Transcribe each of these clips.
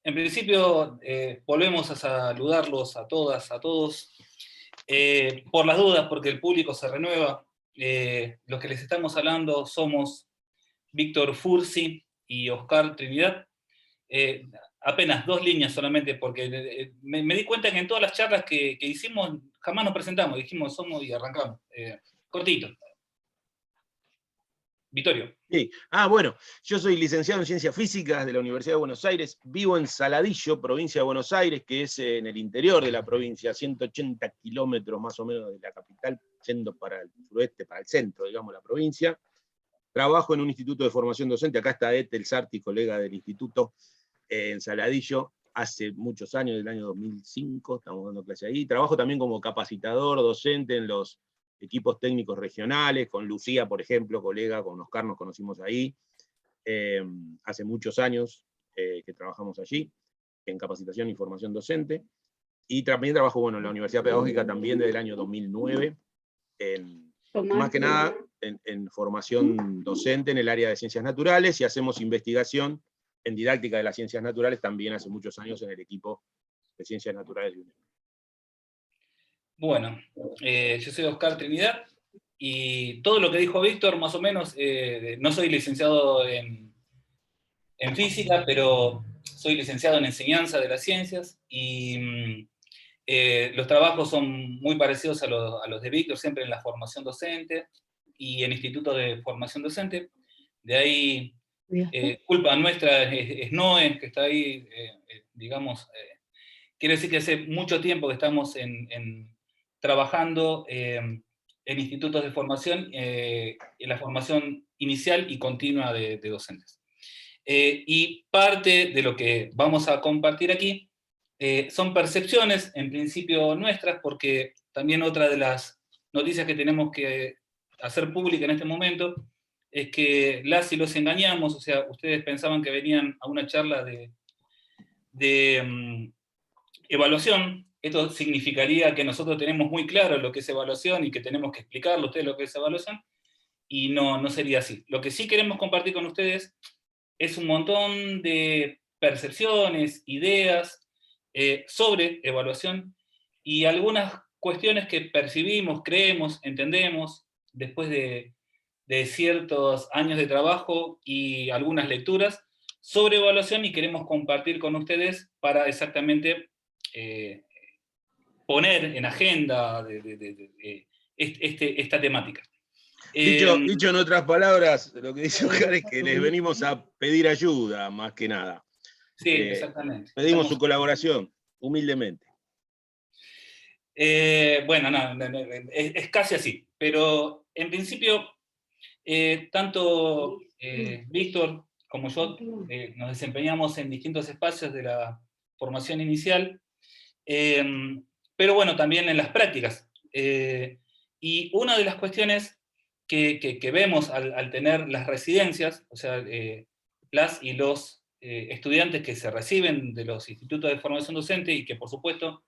En principio, volvemos a saludarlos a todas, a todos. Por las dudas, porque el público se renueva, los que les estamos hablando somos Víctor Fursi y Oscar Trinidad. Apenas 2 líneas solamente, porque me di cuenta que en todas las charlas que hicimos jamás nos presentamos, dijimos somos y arrancamos. Cortito. Vittorio. Sí. Bueno, yo soy licenciado en Ciencias Físicas de la Universidad de Buenos Aires, vivo en Saladillo, provincia de Buenos Aires, que es en el interior de la provincia, 180 kilómetros más o menos de la capital, yendo para el suroeste, para el centro, digamos, de la provincia. Trabajo en un instituto de formación docente, acá está Etel Sarti, colega del instituto, en Saladillo, hace muchos años, del año 2005, estamos dando clase ahí. Trabajo también como capacitador docente en los equipos técnicos regionales, con Lucía, por ejemplo, colega, con Oscar nos conocimos ahí, hace muchos años que trabajamos allí, en capacitación y formación docente, y también trabajo, en la Universidad Pedagógica también desde el año 2009, más que nada en formación docente en el área de ciencias naturales, y hacemos investigación en didáctica de las ciencias naturales también hace muchos años en el equipo de ciencias naturales de UNED. Bueno, yo soy Oscar Trinidad, y todo lo que dijo Víctor, más o menos, no soy licenciado en física, pero soy licenciado en enseñanza de las ciencias, y los trabajos son muy parecidos a los de Víctor, siempre en la formación docente y en institutos de formación docente. De ahí, culpa nuestra es Noé, que está ahí, digamos, quiere decir que hace mucho tiempo que estamos trabajando en institutos de formación, en la formación inicial y continua de docentes. Y parte de lo que vamos a compartir aquí son percepciones, en principio nuestras, porque también otra de las noticias que tenemos que hacer pública en este momento es que las y los engañamos, o sea, ustedes pensaban que venían a una charla de evaluación. Esto significaría que nosotros tenemos muy claro lo que es evaluación y que tenemos que explicarle a ustedes lo que es evaluación, y no sería así. Lo que sí queremos compartir con ustedes es un montón de percepciones, ideas sobre evaluación y algunas cuestiones que percibimos, creemos, entendemos después de ciertos años de trabajo y algunas lecturas sobre evaluación, y queremos compartir con ustedes para exactamente poner en agenda esta temática. Dicho en otras palabras, lo que dice Oscar es que les venimos a pedir ayuda, más que nada. Sí, exactamente. Pedimos su colaboración, humildemente. Bueno, es casi así, pero en principio, tanto Víctor como yo nos desempeñamos en distintos espacios de la formación inicial, pero bueno, también en las prácticas. Y una de las cuestiones que vemos al tener las residencias, o sea, las y los estudiantes que se reciben de los institutos de formación docente y que por supuesto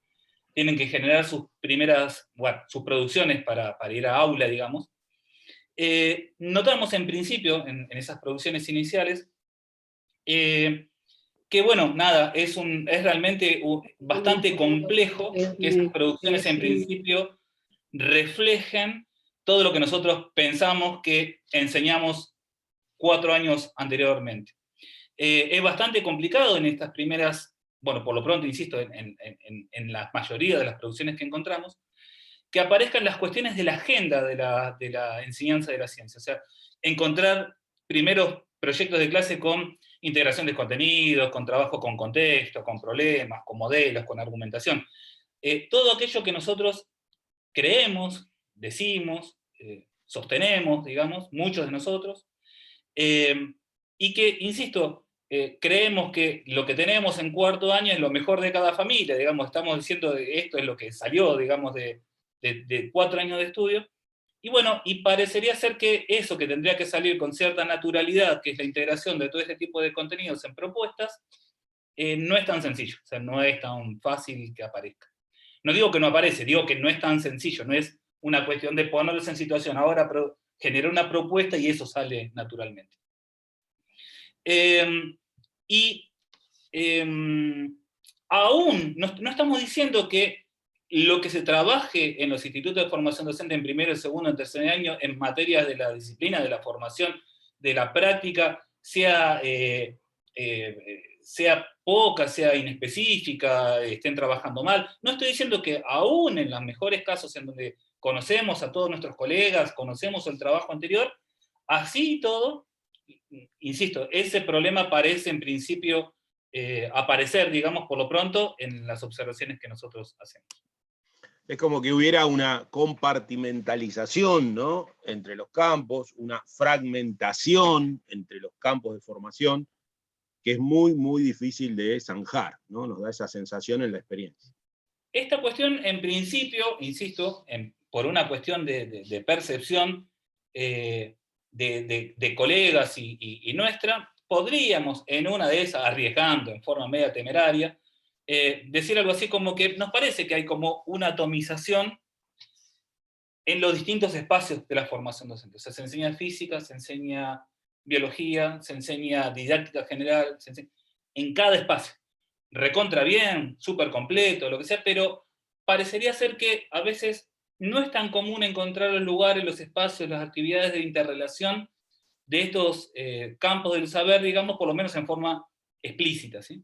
tienen que generar sus primeras, sus producciones para ir a aula, digamos, notamos en principio, en esas producciones iniciales, que bueno, nada, es realmente bastante complejo que esas producciones en principio reflejen todo lo que nosotros pensamos que enseñamos 4 años anteriormente. Es bastante complicado en estas primeras, bueno, por lo pronto, insisto, en la mayoría de las producciones que encontramos, que aparezcan las cuestiones de la agenda de la enseñanza de la ciencia. O sea, encontrar primeros proyectos de clase con integración de contenidos, con trabajo con contexto, con problemas, con modelos, con argumentación. Todo aquello que nosotros creemos, decimos, sostenemos, digamos, muchos de nosotros, y que, insisto, creemos que lo que tenemos en 4º año es lo mejor de cada familia, digamos, estamos diciendo esto es lo que salió, digamos, de 4 años de estudio, y bueno, y parecería ser que eso que tendría que salir con cierta naturalidad, que es la integración de todo este tipo de contenidos en propuestas, no es tan sencillo, o sea, no es tan fácil que aparezca. No digo que no aparece, digo que no es tan sencillo, no es una cuestión de ponerlos en situación, ahora generar una propuesta y eso sale naturalmente. Y aún no estamos diciendo que lo que se trabaje en los institutos de formación docente en primero, segundo, en tercer año, en materias de la disciplina, de la formación, de la práctica, sea poca, sea inespecífica, estén trabajando mal. No estoy diciendo que aún en los mejores casos en donde conocemos a todos nuestros colegas, conocemos el trabajo anterior, así y todo, insisto, ese problema parece en principio aparecer, digamos, por lo pronto, en las observaciones que nosotros hacemos. Es como que hubiera una compartimentalización, ¿no?, entre los campos, una fragmentación entre los campos de formación, que es muy, muy difícil de zanjar, ¿no? Nos da esa sensación en la experiencia. Esta cuestión, en principio, insisto, por una cuestión de percepción de colegas y nuestra, podríamos, en una de esas, arriesgando en forma media temeraria, decir algo así como que nos parece que hay como una atomización en los distintos espacios de la formación docente. O sea, se enseña física, se enseña biología, se enseña didáctica general, en cada espacio. Recontra bien, súper completo, lo que sea, pero parecería ser que a veces no es tan común encontrar los lugares, los espacios, las actividades de interrelación de estos campos del saber, digamos, por lo menos en forma explícita, ¿sí?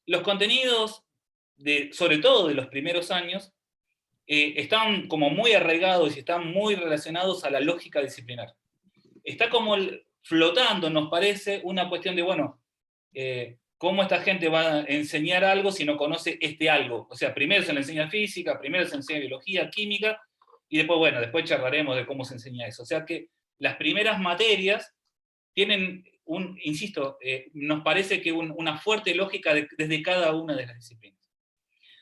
Los contenidos, sobre todo de los primeros años, están como muy arraigados y están muy relacionados a la lógica disciplinar. Está como flotando, nos parece, una cuestión de, bueno, ¿cómo esta gente va a enseñar algo si no conoce este algo? O sea, primero se le enseña física, primero se enseña biología, química, y después, bueno, después charlaremos de cómo se enseña eso. O sea que las primeras materias tienen insisto, nos parece que una fuerte lógica desde cada una de las disciplinas.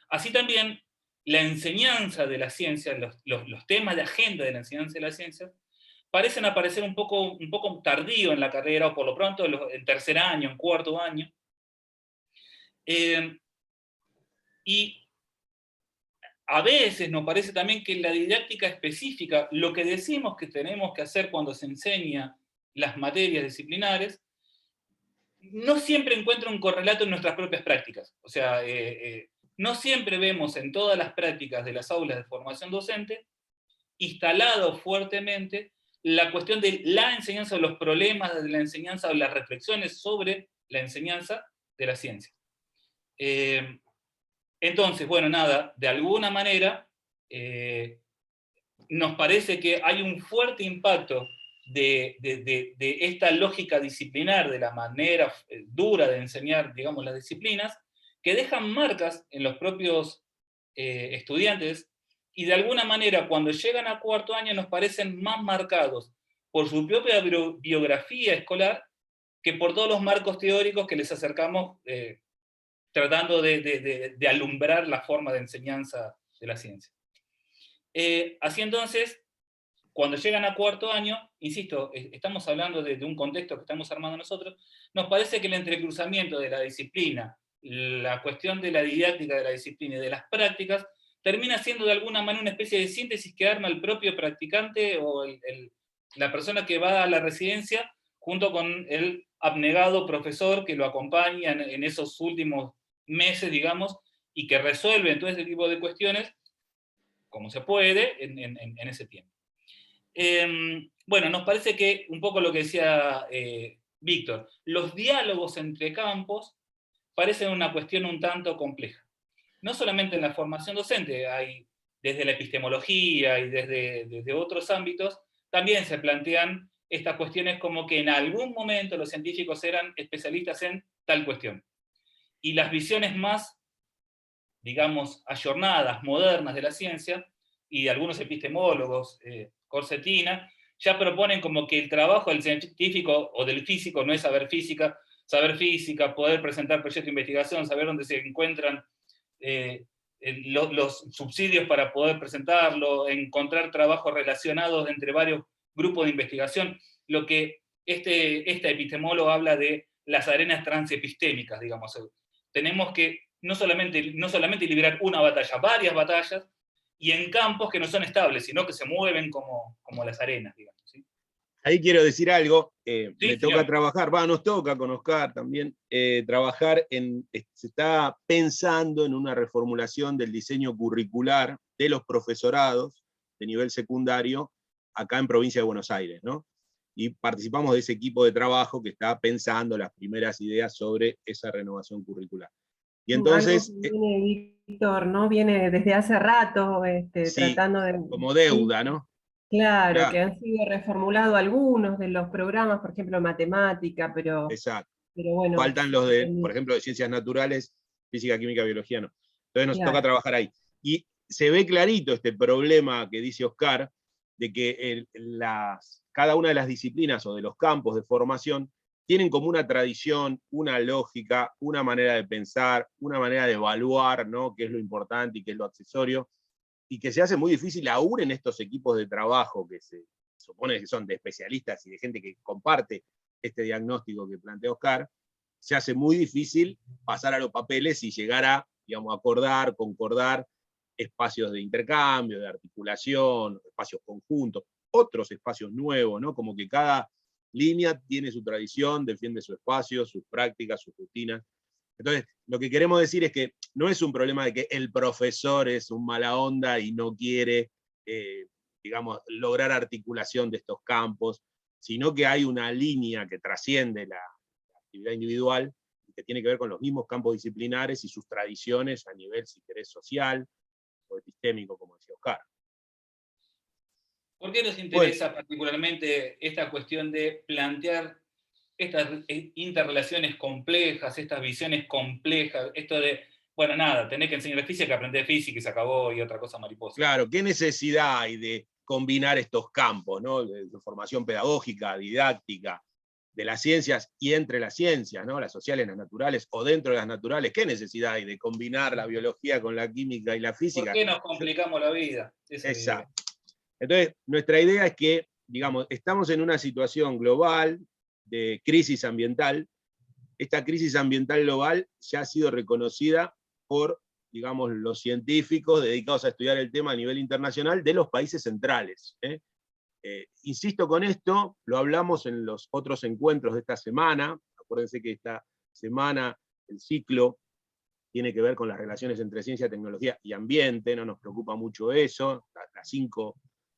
Así también, la enseñanza de la ciencia, los temas de agenda de la enseñanza de la ciencia, parecen aparecer un poco tardío en la carrera, o por lo pronto en tercer año, en cuarto año. Y a veces nos parece también que la didáctica específica, lo que decimos que tenemos que hacer cuando se enseña las materias disciplinares, no siempre encuentra un correlato en nuestras propias prácticas. O sea, no siempre vemos en todas las prácticas de las aulas de formación docente instalado fuertemente la cuestión de la enseñanza, o los problemas de la enseñanza, o las reflexiones sobre la enseñanza de la ciencia. Entonces, bueno, nada, de alguna manera nos parece que hay un fuerte impacto de esta lógica disciplinar, de la manera dura de enseñar, digamos, las disciplinas, que dejan marcas en los propios estudiantes, y de alguna manera cuando llegan a cuarto año nos parecen más marcados por su propia biografía escolar que por todos los marcos teóricos que les acercamos tratando de alumbrar la forma de enseñanza de la ciencia. Así entonces, cuando llegan a cuarto año, insisto, estamos hablando de un contexto que estamos armando nosotros, nos parece que el entrecruzamiento de la disciplina, la cuestión de la didáctica de la disciplina y de las prácticas, termina siendo de alguna manera una especie de síntesis que arma el propio practicante o la persona que va a la residencia, junto con el abnegado profesor que lo acompaña en esos últimos meses, digamos, y que resuelve todo ese tipo de cuestiones como se puede en ese tiempo. Bueno, nos parece que, un poco lo que decía Víctor, los diálogos entre campos parecen una cuestión un tanto compleja. No solamente en la formación docente, hay desde la epistemología y desde otros ámbitos, también se plantean estas cuestiones como que en algún momento los científicos eran especialistas en tal cuestión. Y las visiones más, digamos, ayornadas, modernas de la ciencia, y de algunos epistemólogos, Corsetina, ya proponen como que el trabajo del científico o del físico no es saber física, poder presentar proyectos de investigación, saber dónde se encuentran los subsidios para poder presentarlo, encontrar trabajos relacionados entre varios grupos de investigación, lo que este epistemólogo habla de las arenas transepistémicas, digamos. Tenemos que no solamente liberar una batalla, varias batallas, y en campos que no son estables, sino que se mueven como las arenas, digamos, ¿sí? Ahí quiero decir algo, Sí, me toca señor. trabajar, nos toca con Oscar también, trabajar se está pensando en una reformulación del diseño curricular de los profesorados de nivel secundario acá en Provincia de Buenos Aires, ¿no? Y participamos de ese equipo de trabajo que está pensando las primeras ideas sobre esa renovación curricular. Y Algo que entonces, viene, Víctor, ¿no? Viene desde hace rato sí, tratando de... como Sí, deuda, ¿no? claro, Claro, que han sido reformulados algunos de los programas, por ejemplo, matemática, exacto. pero bueno, Faltan los de, por ejemplo, de ciencias naturales, física, química, biología, no. Entonces nos toca claro. trabajar ahí. Y se ve clarito este problema que dice Oscar, de que cada una de las disciplinas o de los campos de formación tienen como una tradición, una lógica, una manera de pensar, una manera de evaluar, ¿no? Qué es lo importante y qué es lo accesorio, y que se hace muy difícil aún en estos equipos de trabajo que se supone que son de especialistas y de gente que comparte este diagnóstico que plantea Oscar, se hace muy difícil pasar a los papeles y llegar a, digamos, acordar, concordar espacios de intercambio, de articulación, espacios conjuntos, otros espacios nuevos, ¿no? Como que cada línea tiene su tradición, defiende su espacio, sus prácticas, sus rutinas. Entonces, lo que queremos decir es que no es un problema de que el profesor es un mala onda y no quiere, digamos, lograr articulación de estos campos, sino que hay una línea que trasciende la actividad individual y que tiene que ver con los mismos campos disciplinares y sus tradiciones a nivel, si querés, social o epistémico, como decía Oscar. ¿Por qué nos Bueno, interesa particularmente esta cuestión de plantear estas interrelaciones complejas, estas visiones complejas, esto de, bueno, nada, tenés que enseñar física, aprender física y se acabó y otra cosa mariposa? claro, ¿qué necesidad hay de combinar estos campos, ¿no? De formación pedagógica, didáctica, de las ciencias y entre las ciencias, ¿no? Las sociales, las naturales, o dentro de las naturales? ¿Qué necesidad hay de combinar la biología con la química y la ¿Por física? qué nos complicamos la vida? Esa es la idea. Exacto. Entonces, nuestra idea es que, digamos, estamos en una situación global de crisis ambiental. Esta crisis ambiental global ya ha sido reconocida por, digamos, los científicos dedicados a estudiar el tema a nivel internacional de los países centrales. Insisto con esto, lo hablamos en los otros encuentros de esta semana. Acuérdense que esta semana el ciclo tiene que ver con las relaciones entre ciencia, tecnología y ambiente, no nos preocupa mucho eso. Las 5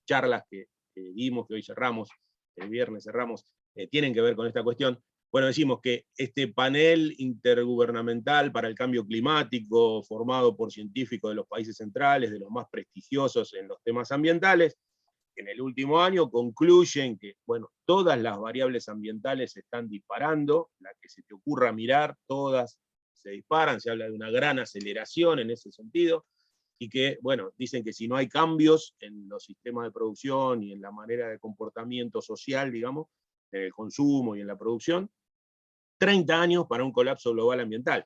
charlas que dimos, que hoy cerramos, el viernes cerramos, tienen que ver con esta cuestión. Bueno, decimos que este panel intergubernamental para el cambio climático, formado por científicos de los países centrales, de los más prestigiosos en los temas ambientales, en el último año concluyen que, bueno, todas las variables ambientales se están disparando, la que se te ocurra mirar, todas se disparan, se habla de una gran aceleración en ese sentido, y que, bueno, dicen que si no hay cambios en los sistemas de producción y en la manera de comportamiento social, digamos, en el consumo y en la producción, 30 años para un colapso global ambiental,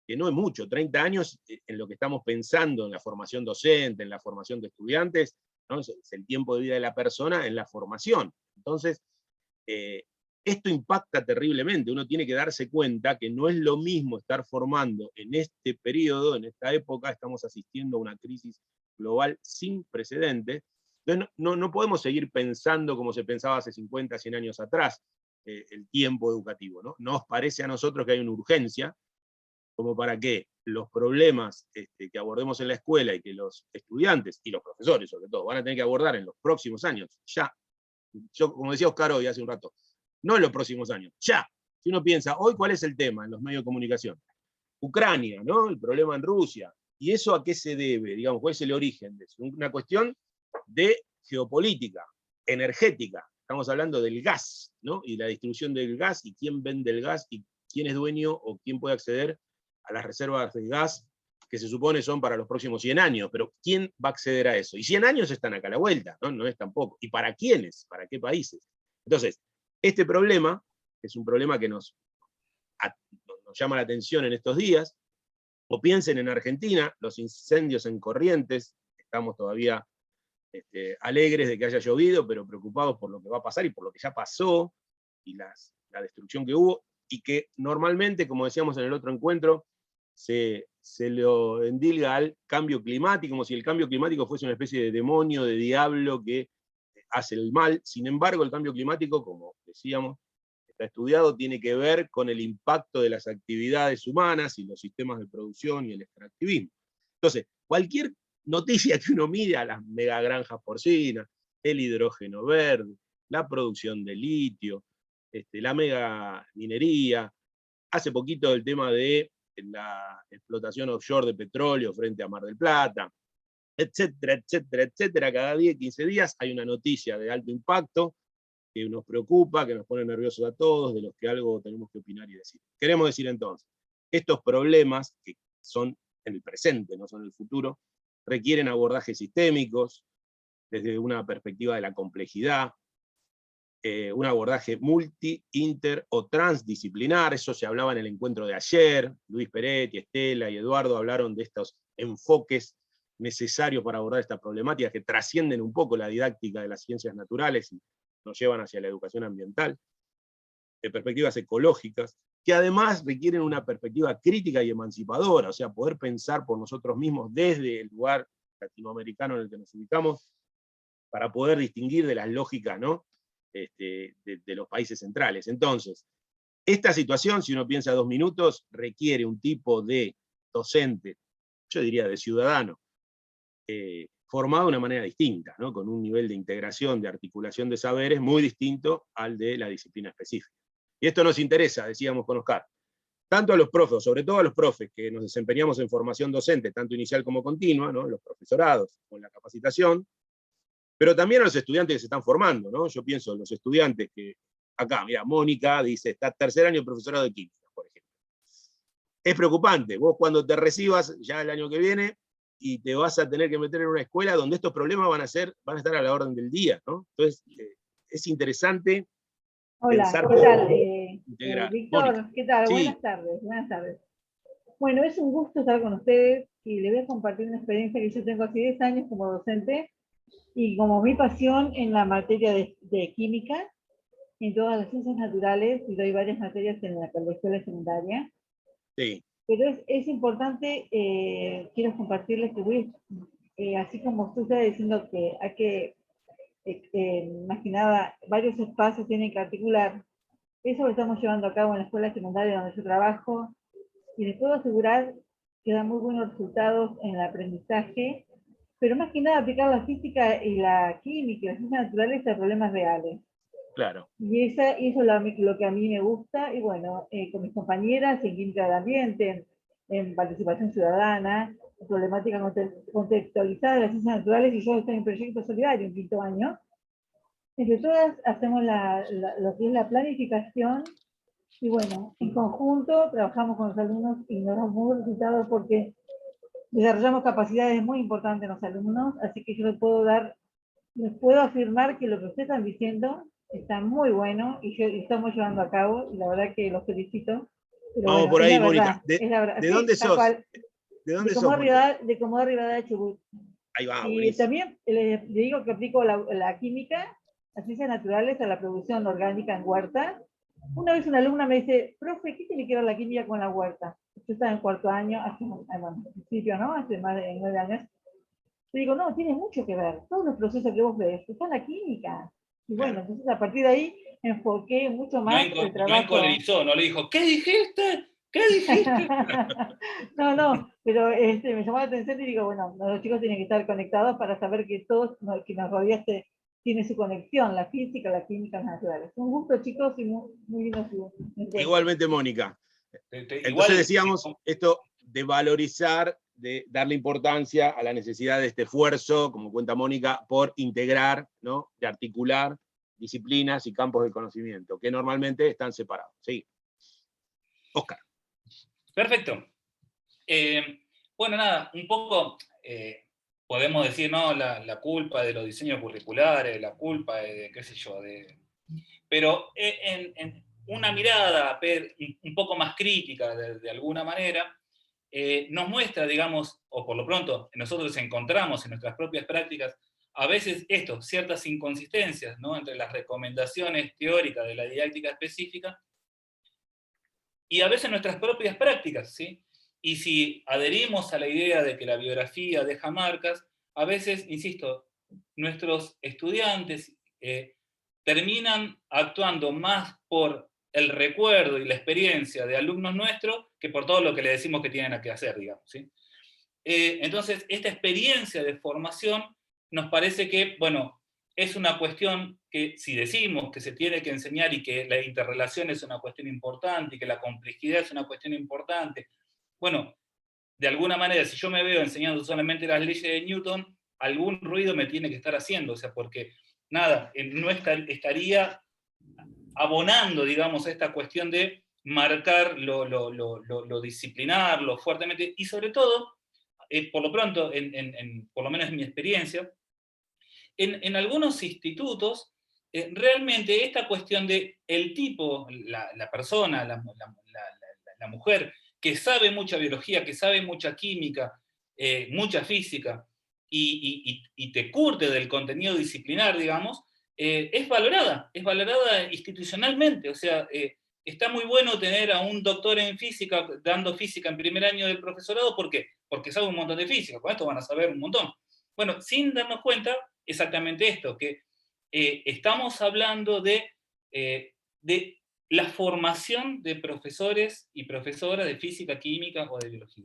que no es mucho, 30 años en lo que estamos pensando en la formación docente, en la formación de estudiantes, ¿no? Es el tiempo de vida de la persona en la formación. Entonces, esto impacta terriblemente. Uno tiene que darse cuenta que no es lo mismo estar formando en este periodo, en esta época, estamos asistiendo a una crisis global sin precedentes. Entonces, no podemos seguir pensando como se pensaba hace 50, 100 años atrás, el tiempo educativo, ¿no? Nos parece a nosotros que hay una urgencia, como para que los problemas que abordemos en la escuela y que los estudiantes, y los profesores sobre todo, van a tener que abordar en los próximos años, ya. Yo, como decía Oscar hoy hace un rato, no en los próximos años, ya. Si uno piensa, hoy, ¿cuál es el tema en los medios de comunicación? Ucrania, ¿no? El problema en Rusia. ¿Y eso a qué se debe? Digamos, ¿cuál es el origen de eso? Una cuestión de geopolítica, energética. Estamos hablando del gas, ¿no? Y la distribución del gas, y quién vende el gas, y quién es dueño o quién puede acceder a las reservas de gas que se supone son para los próximos 100 años, pero ¿quién va a acceder a eso? Y 100 años están acá a la vuelta, ¿no? No es tampoco. ¿Y para quiénes? ¿Para qué países? Entonces, este problema es un problema que nos llama la atención en estos días, o piensen en Argentina, los incendios en Corrientes, estamos todavía alegres de que haya llovido, pero preocupados por lo que va a pasar y por lo que ya pasó, y la destrucción que hubo, y que normalmente, como decíamos en el otro encuentro, se lo endilga al cambio climático, como si el cambio climático fuese una especie de demonio, de diablo que hace el mal. Sin embargo, el cambio climático, como decíamos, está estudiado, tiene que ver con el impacto de las actividades humanas y los sistemas de producción y el extractivismo. Entonces, cualquier noticia que uno mire, a las megagranjas porcinas, el hidrógeno verde, la producción de litio, la mega minería, hace poquito el tema de la explotación offshore de petróleo frente a Mar del Plata, etcétera, etcétera, etcétera. Cada 10, 15 días hay una noticia de alto impacto que nos preocupa, que nos pone nerviosos a todos, de los que algo tenemos que opinar y decir. Queremos decir entonces, estos problemas, que son en el presente, no son en el futuro, requieren abordajes sistémicos, desde una perspectiva de la complejidad, un abordaje multi, inter o transdisciplinar. Eso se hablaba en el encuentro de ayer. Luis Peretti, Estela y Eduardo hablaron de estos enfoques necesarios para abordar esta problemática, que trascienden un poco la didáctica de las ciencias naturales y nos llevan hacia la educación ambiental, de perspectivas ecológicas, que además requieren una perspectiva crítica y emancipadora, o sea, poder pensar por nosotros mismos desde el lugar latinoamericano en el que nos ubicamos, para poder distinguir de las lógicas, ¿no?, de los países centrales. Entonces, esta situación, si uno piensa 2 minutos, requiere un tipo de docente, yo diría de ciudadano, formado de una manera distinta, ¿no?, con un nivel de integración, de articulación de saberes muy distinto al de la disciplina específica. Y esto nos interesa, decíamos con Oscar, tanto a los profes, sobre todo a los profes que nos desempeñamos en formación docente, tanto inicial como continua, ¿no?, los profesorados con la capacitación, pero también a los estudiantes que se están formando, ¿no? Yo pienso en los estudiantes que, acá, mira, Mónica dice, está tercer año de profesorado de química, por ejemplo. Es preocupante, vos cuando te recibas ya el año que viene, y te vas a tener que meter en una escuela donde estos problemas van a estar a la orden del día, ¿no? Entonces, es interesante. Hola, pensar ¿qué tal? Víctor, Mónica. ¿Qué tal? Sí. Buenas tardes, buenas tardes. Bueno, es un gusto estar con ustedes y les voy a compartir una experiencia que yo tengo hace 10 años como docente y como mi pasión en la materia de química, en todas las ciencias naturales, y doy varias materias en la escuela secundaria. Sí. Pero es importante, quiero compartirles que voy, así como usted está diciendo que hay que, más que nada, varios espacios tienen que articular. Eso lo estamos llevando a cabo en la escuela secundaria donde yo trabajo, y les puedo asegurar que da muy buenos resultados en el aprendizaje, pero más que nada aplicar la física y la química y las ciencias naturales a problemas reales. Claro. Y eso es lo que a mí me gusta, y bueno, con mis compañeras en química del ambiente, en participación ciudadana, problemática contextualizada de las ciencias naturales, y yo estoy en Proyecto Solidario en 5º año. Entre todas hacemos lo que es la planificación, y bueno, en conjunto trabajamos con los alumnos y nos damos muy buenos resultados porque desarrollamos capacidades muy importantes en los alumnos, así que yo les puedo afirmar que lo que ustedes están diciendo está muy bueno y estamos llevando a cabo, y la verdad que los felicito. Pero vamos bueno, por ahí, Mónica. ¿De dónde sos? ¿De dónde sos, Mónica? De Comodoro Rivadavia, Chubut. Ahí va, Y buenísimo. también le digo que aplico la química, las ciencias naturales, a la producción orgánica en huerta. Una vez una alumna me dice, profe, ¿qué tiene que ver la química con la huerta? Yo estaba en 4º año, al principio, ¿no? Hace más de 9 años. Yo digo, no, tiene mucho que ver. Todos los procesos que vos ves están en la química. Y bueno, entonces a partir de ahí enfoqué mucho más el trabajo. No encolerizó, no le dijo, ¿qué dijiste? ¿Qué dijiste? No, pero me llamó la atención y digo, bueno, los chicos tienen que estar conectados para saber que todos que nos rodea tiene su conexión, la física, la química, las naturales. Un gusto, chicos, y muy lindo su encuentro. Igualmente, Mónica. Entonces Igual, decíamos esto de valorizar, de darle importancia a la necesidad de este esfuerzo, como cuenta Mónica, por integrar, ¿no?, de articular disciplinas y campos de conocimiento, que normalmente están separados. Sí. Oscar. Perfecto. Bueno, nada, un poco podemos decir, ¿no?, la culpa de los diseños curriculares, la culpa de qué sé yo, pero en una mirada un poco más crítica de alguna manera, nos muestra, digamos, o por lo pronto nosotros encontramos en nuestras propias prácticas a veces ciertas inconsistencias, ¿no?, entre las recomendaciones teóricas de la didáctica específica y a veces nuestras propias prácticas, ¿sí? Y si adherimos a la idea de que la biografía deja marcas, a veces, insisto, nuestros estudiantes terminan actuando más por el recuerdo y la experiencia de alumnos nuestros que por todo lo que le decimos que tienen que hacer, digamos, ¿sí? Entonces, esta experiencia de formación nos parece que, bueno, es una cuestión que si decimos que se tiene que enseñar y que la interrelación es una cuestión importante y que la complejidad es una cuestión importante, bueno, de alguna manera, si yo me veo enseñando solamente las leyes de Newton, algún ruido me tiene que estar haciendo, o sea, porque, nada, no estaría abonando, digamos, a esta cuestión de marcar lo disciplinar, lo fuertemente, y sobre todo, por lo pronto, por lo menos en mi experiencia, en algunos institutos, realmente esta cuestión de el tipo, la persona, la mujer, que sabe mucha biología, que sabe mucha química, mucha física, y te curte del contenido disciplinar, digamos, es valorada institucionalmente. O sea, está muy bueno tener a un doctor en física dando física en primer año del profesorado. ¿Por qué? Porque sabe un montón de física, con esto van a saber un montón. Bueno, sin darnos cuenta exactamente esto, que estamos hablando de la formación de profesores y profesoras de física, química o de biología.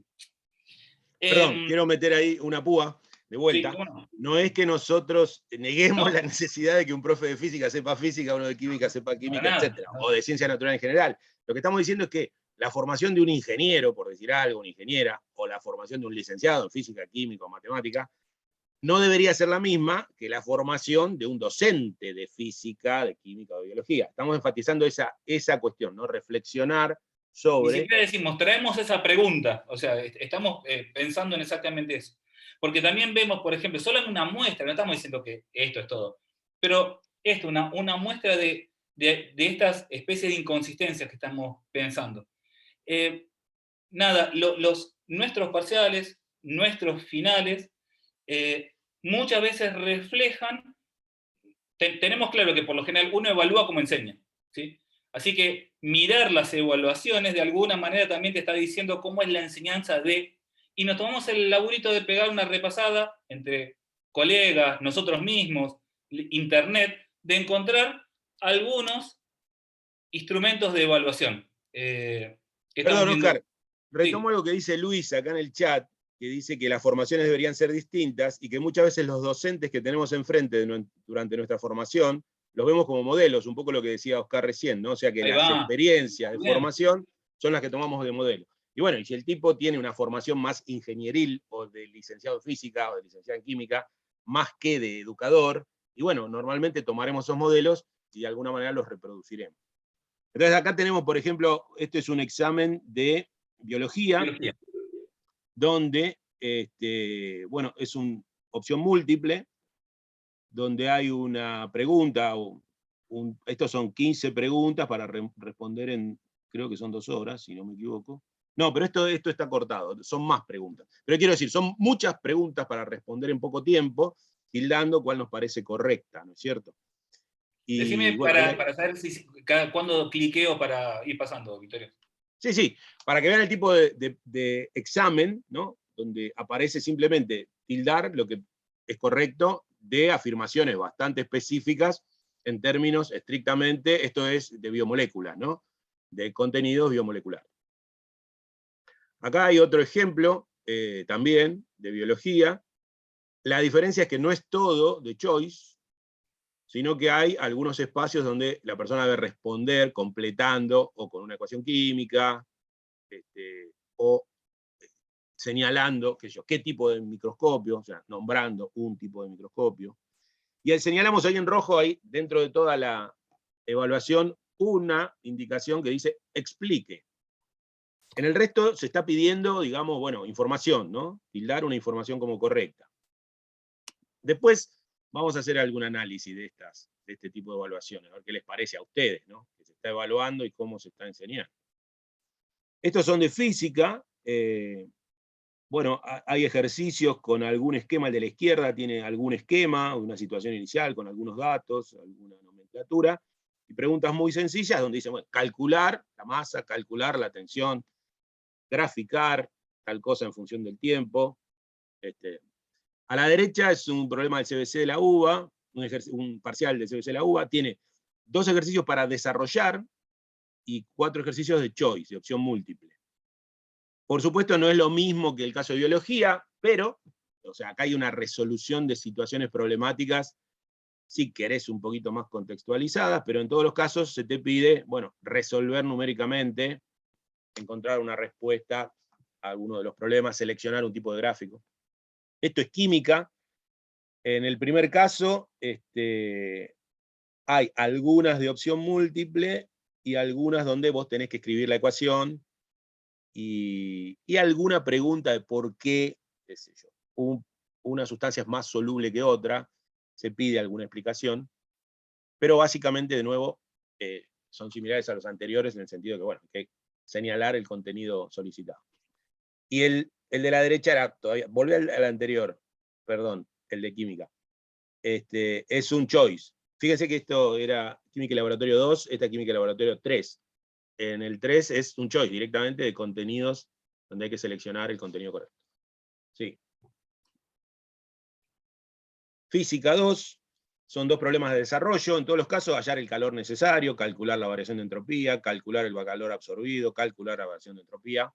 Perdón, quiero meter ahí una púa de vuelta. Sí, ¿cómo no? No es que nosotros neguemos la necesidad de que un profe de física sepa física, uno de química sepa química, etcétera, o de ciencia natural en general. Lo que estamos diciendo es que la formación de un ingeniero, por decir algo, una ingeniera, o la formación de un licenciado en física, química o matemática, no debería ser la misma que la formación de un docente de física, de química o de biología. Estamos enfatizando esa cuestión, ¿no? Reflexionar sobre... Ni siquiera decimos, traemos esa pregunta, o sea, estamos pensando en exactamente eso. Porque también vemos, por ejemplo, solo en una muestra, no estamos diciendo que esto es todo, pero esto, una muestra de estas especies de inconsistencias que estamos pensando. Nada, nuestros parciales, nuestros finales, muchas veces reflejan, tenemos claro que por lo general uno evalúa como enseña, ¿sí? Así que mirar las evaluaciones de alguna manera también te está diciendo cómo es la enseñanza de, y nos tomamos el laburito de pegar una repasada entre colegas, nosotros mismos, internet, de encontrar algunos instrumentos de evaluación. Perdón, Oscar, retomo Sí. algo que dice Luis acá en el chat, que dice que las formaciones deberían ser distintas y que muchas veces los docentes que tenemos enfrente durante nuestra formación los vemos como modelos, un poco lo que decía Oscar recién, ¿no? O sea que las experiencias de formación son las que tomamos de modelo. Y bueno, y si el tipo tiene una formación más ingenieril, o de licenciado en física, o de licenciado en química, más que de educador, y bueno, normalmente tomaremos esos modelos y de alguna manera los reproduciremos. Entonces acá tenemos, por ejemplo, este es un examen de biología. Donde, bueno, es una opción múltiple, donde hay una pregunta, estos son 15 preguntas para responder en, creo que son 2 horas, si no me equivoco. No, pero esto está cortado, son más preguntas. Pero quiero decir, son muchas preguntas para responder en poco tiempo, tildando cuál nos parece correcta, ¿no es cierto? Y, decime bueno, para saber cuándo cliqueo para ir pasando, Victoria. Sí, para que vean el tipo de examen, ¿no? Donde aparece simplemente tildar lo que es correcto de afirmaciones bastante específicas en términos estrictamente, esto es de biomoléculas, ¿no? De contenidos biomoleculares. Acá hay otro ejemplo también de biología. La diferencia es que no es todo de choice, sino que hay algunos espacios donde la persona debe responder completando o con una ecuación química, o señalando qué tipo de microscopio, o sea, nombrando un tipo de microscopio. Y señalamos ahí en rojo, ahí dentro de toda la evaluación, una indicación que dice explique. En el resto se está pidiendo, digamos, bueno, información, ¿no? Tildar una información como correcta. Después vamos a hacer algún análisis de este tipo de evaluaciones, a ver qué les parece a ustedes, ¿no? Que se está evaluando y cómo se está enseñando. Estos son de física. Bueno, hay ejercicios con algún esquema. El de la izquierda tiene algún esquema, una situación inicial con algunos datos, alguna nomenclatura, y preguntas muy sencillas donde dicen, bueno, calcular la masa, calcular la tensión, graficar tal cosa en función del tiempo. A la derecha es un problema del CBC de la UBA, un parcial de CBC la UBA, tiene 2 ejercicios para desarrollar y 4 ejercicios de choice, de opción múltiple. Por supuesto no es lo mismo que el caso de biología, pero, o sea, acá hay una resolución de situaciones problemáticas, si querés un poquito más contextualizadas, pero en todos los casos se te pide, bueno, resolver numéricamente, encontrar una respuesta a alguno de los problemas, seleccionar un tipo de gráfico. Esto es química. En el primer caso, hay algunas de opción múltiple y algunas donde vos tenés que escribir la ecuación y alguna pregunta de por qué, qué sé yo, una sustancia es más soluble que otra, se pide alguna explicación, pero básicamente, de nuevo, son similares a los anteriores en el sentido de que, bueno, hay que señalar el contenido solicitado. Y el de la derecha era todavía, volví al anterior, perdón, el de química. Es un choice. Fíjense que esto era química y laboratorio 2, esta química y laboratorio 3. En el 3 es un choice directamente de contenidos donde hay que seleccionar el contenido correcto. Sí. Física 2, son 2 problemas de desarrollo, en todos los casos hallar el calor necesario, calcular la variación de entropía, calcular el calor absorbido, calcular la variación de entropía.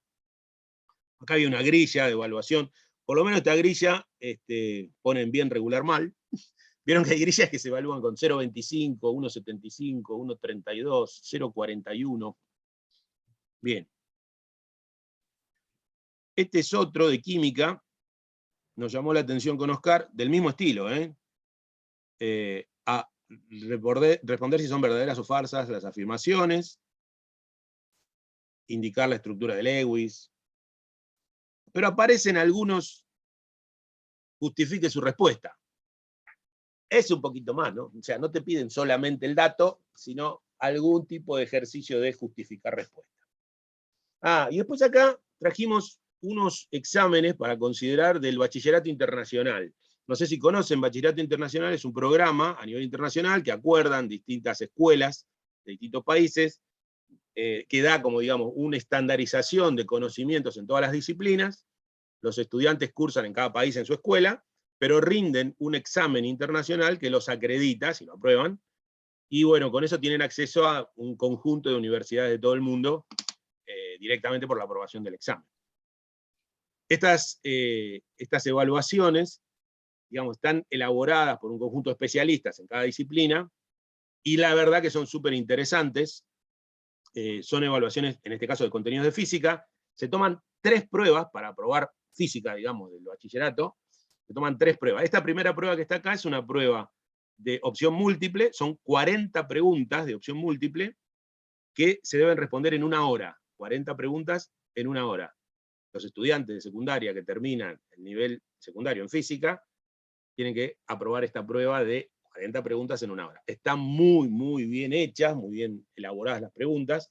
Acá hay una grilla de evaluación, por lo menos esta grilla ponen bien, regular, mal. Vieron que hay grillas que se evalúan con 0,25, 1,75, 1,32, 0,41. Bien. Este es otro de química, nos llamó la atención con Oscar, del mismo estilo, a responder si son verdaderas o falsas las afirmaciones, indicar la estructura de Lewis, pero aparecen algunos, justifique su respuesta. Es un poquito más, ¿no? O sea, no te piden solamente el dato, sino algún tipo de ejercicio de justificar respuesta. Y después acá trajimos unos exámenes para considerar del Bachillerato Internacional. No sé si conocen, Bachillerato Internacional es un programa a nivel internacional que acuerdan distintas escuelas de distintos países, que da como, digamos, una estandarización de conocimientos en todas las disciplinas. Los estudiantes cursan en cada país en su escuela, pero rinden un examen internacional que los acredita, si lo aprueban, y bueno, con eso tienen acceso a un conjunto de universidades de todo el mundo, directamente por la aprobación del examen. Estas evaluaciones, digamos, están elaboradas por un conjunto de especialistas en cada disciplina, y la verdad que son súper interesantes. Son evaluaciones, en este caso de contenidos de física. Se toman 3 pruebas para aprobar física, digamos, del bachillerato. Se toman 3 pruebas. Esta primera prueba que está acá es una prueba de opción múltiple, son 40 preguntas de opción múltiple que se deben responder en 1 hora. 40 preguntas en 1 hora. Los estudiantes de secundaria que terminan el nivel secundario en física tienen que aprobar esta prueba de 40 preguntas en 1 hora. Están muy, muy bien hechas, muy bien elaboradas las preguntas,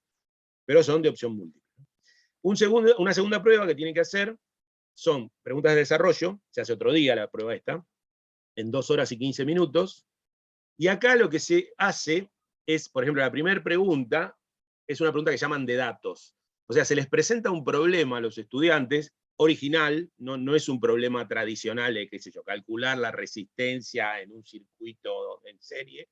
pero son de opción múltiple. Una segunda prueba que tienen que hacer son preguntas de desarrollo, se hace otro día la prueba esta, en 2 horas y 15 minutos, y acá lo que se hace es, por ejemplo, la primera pregunta es una pregunta que llaman de datos. O sea, se les presenta un problema a los estudiantes, original, no es un problema tradicional de, qué sé yo, calcular la resistencia en un circuito en serie,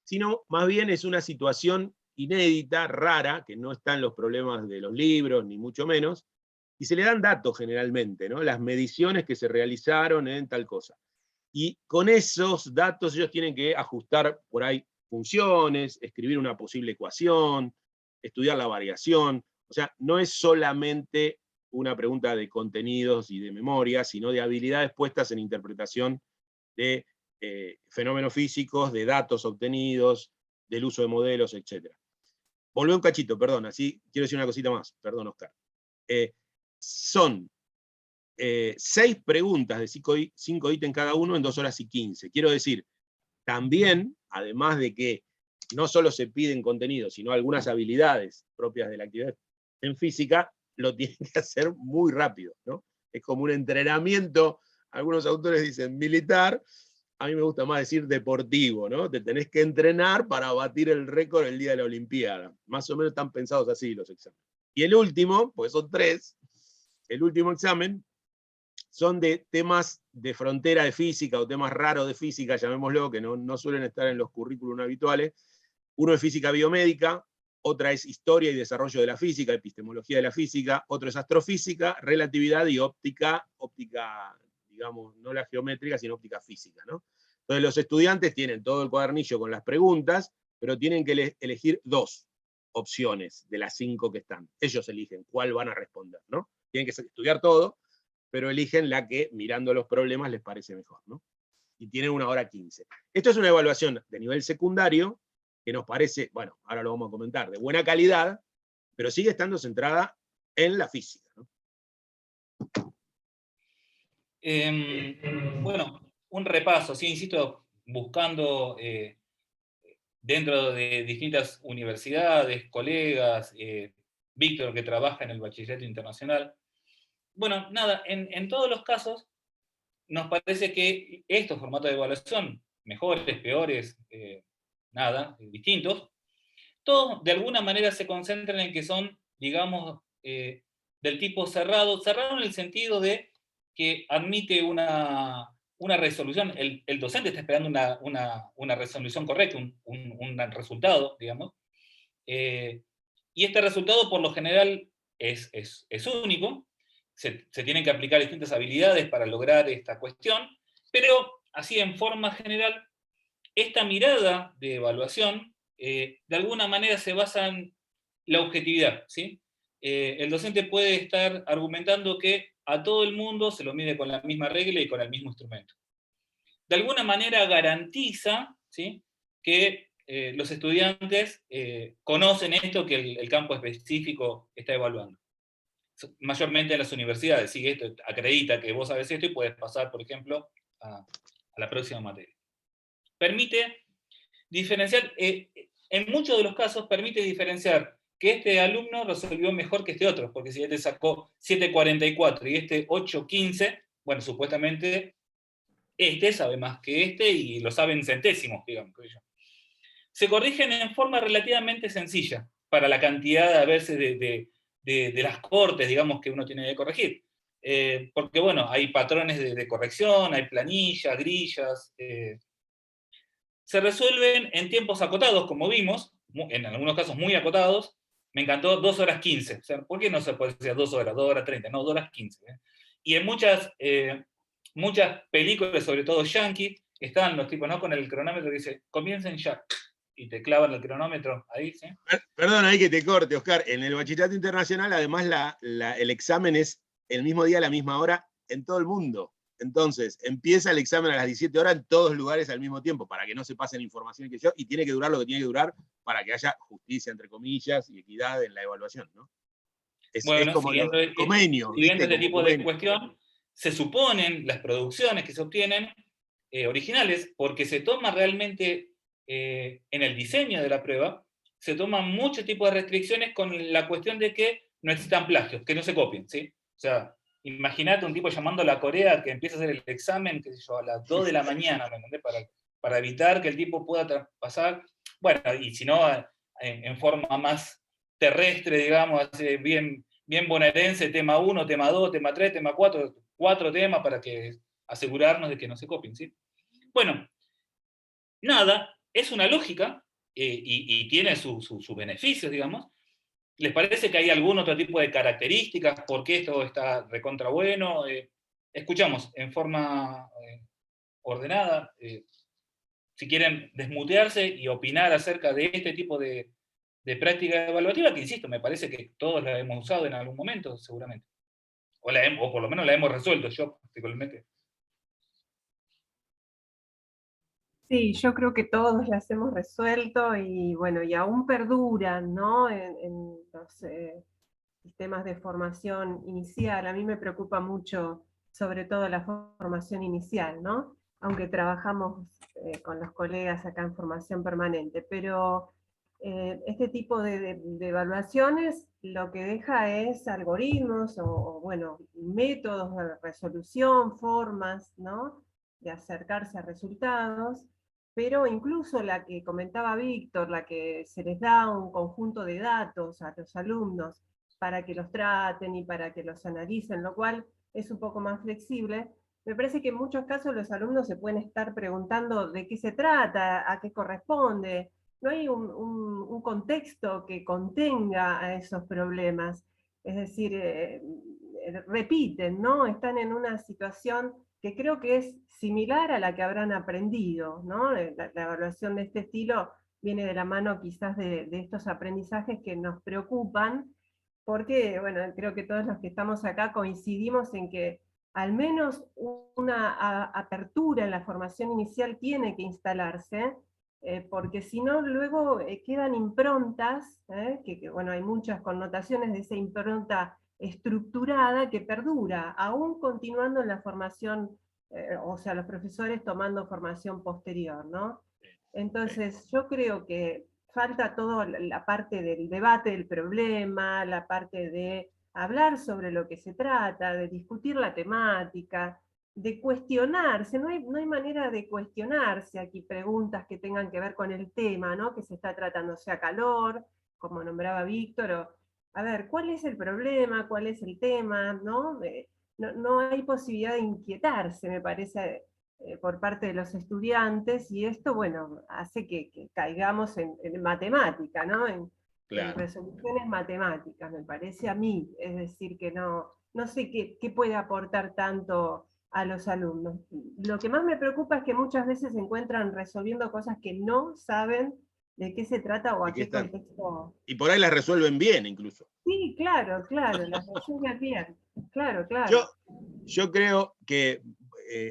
sino más bien es una situación inédita, rara, que no está en los problemas de los libros, ni mucho menos, y se le dan datos generalmente, ¿no? Las mediciones que se realizaron en tal cosa. Y con esos datos ellos tienen que ajustar por ahí funciones, escribir una posible ecuación, estudiar la variación. O sea, no es solamente una pregunta de contenidos y de memoria, sino de habilidades puestas en interpretación de fenómenos físicos, de datos obtenidos, del uso de modelos, etc. Volvé un cachito, perdón, así quiero decir una cosita más, perdón, Oscar. Son 6 preguntas de 5 ítems cada uno en 2 horas y 15. Quiero decir, también, además de que no solo se piden contenidos, sino algunas habilidades propias de la actividad en física, lo tienen que hacer muy rápido, ¿no? Es como un entrenamiento, algunos autores dicen militar, a mí me gusta más decir deportivo, ¿no? Te tenés que entrenar para batir el récord el día de la Olimpiada. Más o menos están pensados así los exámenes. Y el último, pues son 3, el último examen son de temas de frontera de física o temas raros de física, llamémoslo, que no suelen estar en los currículum habituales. Uno es física biomédica, otra es historia y desarrollo de la física, epistemología de la física, otro es astrofísica, relatividad y óptica, digamos, no la geométrica, sino óptica física, ¿no? Entonces los estudiantes tienen todo el cuadernillo con las preguntas, pero tienen que elegir 2 opciones de las 5 que están. Ellos eligen cuál van a responder, ¿no? Tienen que estudiar todo, pero eligen la que, mirando los problemas, les parece mejor, ¿no? Y tienen 1 hora 15. Esto es una evaluación de nivel secundario, que nos parece, bueno, ahora lo vamos a comentar, de buena calidad, pero sigue estando centrada en la física, ¿no? Bueno, un repaso, sí, insisto, buscando dentro de distintas universidades, colegas, Víctor que trabaja en el Bachillerato Internacional. Bueno, nada, en todos los casos nos parece que estos formatos de evaluación, mejores, peores, nada, distintos, todos de alguna manera se concentran en que son, digamos, del tipo cerrado en el sentido de que admite una resolución, el docente está esperando una resolución correcta, un resultado, digamos, y este resultado por lo general es único, se tienen que aplicar distintas habilidades para lograr esta cuestión, pero así en forma general, esta mirada de evaluación de alguna manera se basa en la objetividad, ¿sí? El docente puede estar argumentando que a todo el mundo se lo mide con la misma regla y con el mismo instrumento. De alguna manera garantiza, ¿sí?, que los estudiantes conocen esto que el campo específico está evaluando. Mayormente en las universidades, ¿sí? Esto acredita que vos sabés esto y puedes pasar, por ejemplo, a la próxima materia. Permite diferenciar, en muchos de los casos permite diferenciar que este alumno resolvió mejor que este otro, porque si este sacó 7.44 y este 8.15, bueno, supuestamente este sabe más que este y lo sabe en centésimos, digamos. Se corrigen en forma relativamente sencilla para la cantidad a veces de las cortes, digamos, que uno tiene que corregir. Porque, bueno, hay patrones de corrección, hay planillas, grillas, se resuelven en tiempos acotados, como vimos, en algunos casos muy acotados. Me encantó 2 horas 15. O sea, ¿por qué no se puede decir 2 horas, 2 horas 30? No, 2 horas 15. Y en muchas películas, sobre todo yankee, están los tipos, ¿no?, con el cronómetro que dice, comiencen ya, y te clavan el cronómetro ahí, ¿sí? Perdón, ahí que te corte, Oscar. En el Bachillerato Internacional, además, el examen es el mismo día, a la misma hora, en todo el mundo. Entonces, empieza el examen a las 17 horas en todos lugares al mismo tiempo, para que no se pasen información y tiene que durar lo que tiene que durar para que haya justicia, entre comillas, y equidad en la evaluación, ¿no? Bueno, es como el convenio, siguiendo ¿viste? este tipo de cuestión, se suponen las producciones que se obtienen originales, porque se toma realmente, en el diseño de la prueba, se toman muchos tipos de restricciones con la cuestión de que no existan plagios, que no se copien, ¿sí? O sea, imagínate un tipo llamando a la Corea que empieza a hacer el examen, qué sé yo, a las 2 de la mañana, ¿me entendés? Para evitar que el tipo pueda pasar, bueno, y si no, en forma más terrestre, digamos, así, bien bonaerense, tema 1, tema 2, tema 3, tema 4, 4 temas para que asegurarnos de que no se copien, ¿sí? Bueno, nada, es una lógica y tiene sus beneficios, digamos. ¿Les parece que hay algún otro tipo de características? ¿Por qué esto está recontra bueno? Escuchamos en forma ordenada. Si quieren desmutearse y opinar acerca de este tipo de práctica evaluativa, que insisto, me parece que todos la hemos usado en algún momento, seguramente. O por lo menos la hemos resuelto, yo particularmente. Sí, yo creo que todos las hemos resuelto y bueno, y aún perduran, ¿no? En los sistemas de formación inicial. A mí me preocupa mucho, sobre todo la formación inicial, ¿no? Aunque trabajamos con los colegas acá en formación permanente, pero este tipo de evaluaciones lo que deja es algoritmos o, bueno, métodos de resolución, formas, ¿no?, de acercarse a resultados, pero incluso la que comentaba Víctor, la que se les da un conjunto de datos a los alumnos para que los traten y para que los analicen, lo cual es un poco más flexible, me parece que en muchos casos los alumnos se pueden estar preguntando de qué se trata, a qué corresponde. No hay un contexto que contenga a esos problemas. Es decir, repiten, ¿no? Están en una situación que creo que es similar a la que habrán aprendido, ¿no? La evaluación de este estilo viene de la mano quizás de estos aprendizajes que nos preocupan, porque, bueno, creo que todos los que estamos acá coincidimos en que al menos una apertura en la formación inicial tiene que instalarse, porque si no luego quedan improntas, que, bueno, hay muchas connotaciones de esa impronta estructurada que perdura, aún continuando en la formación, o sea, los profesores tomando formación posterior, ¿no? Entonces, yo creo que falta toda la parte del debate del problema, la parte de hablar sobre lo que se trata, de discutir la temática, de cuestionarse. No hay manera de cuestionarse aquí preguntas que tengan que ver con el tema, ¿no? Que se está tratando, sea calor, como nombraba Víctor, o, a ver, ¿cuál es el problema? ¿Cuál es el tema? ¿No? No hay posibilidad de inquietarse, me parece, por parte de los estudiantes, y esto, bueno, hace que caigamos en matemática, ¿no? En resoluciones matemáticas, me parece a mí. Es decir, que no sé qué puede aportar tanto a los alumnos. Lo que más me preocupa es que muchas veces se encuentran resolviendo cosas que no saben de qué se trata o a qué contexto. Y por ahí las resuelven bien, incluso. Sí, claro, las resuelven bien. Claro, claro. Yo creo que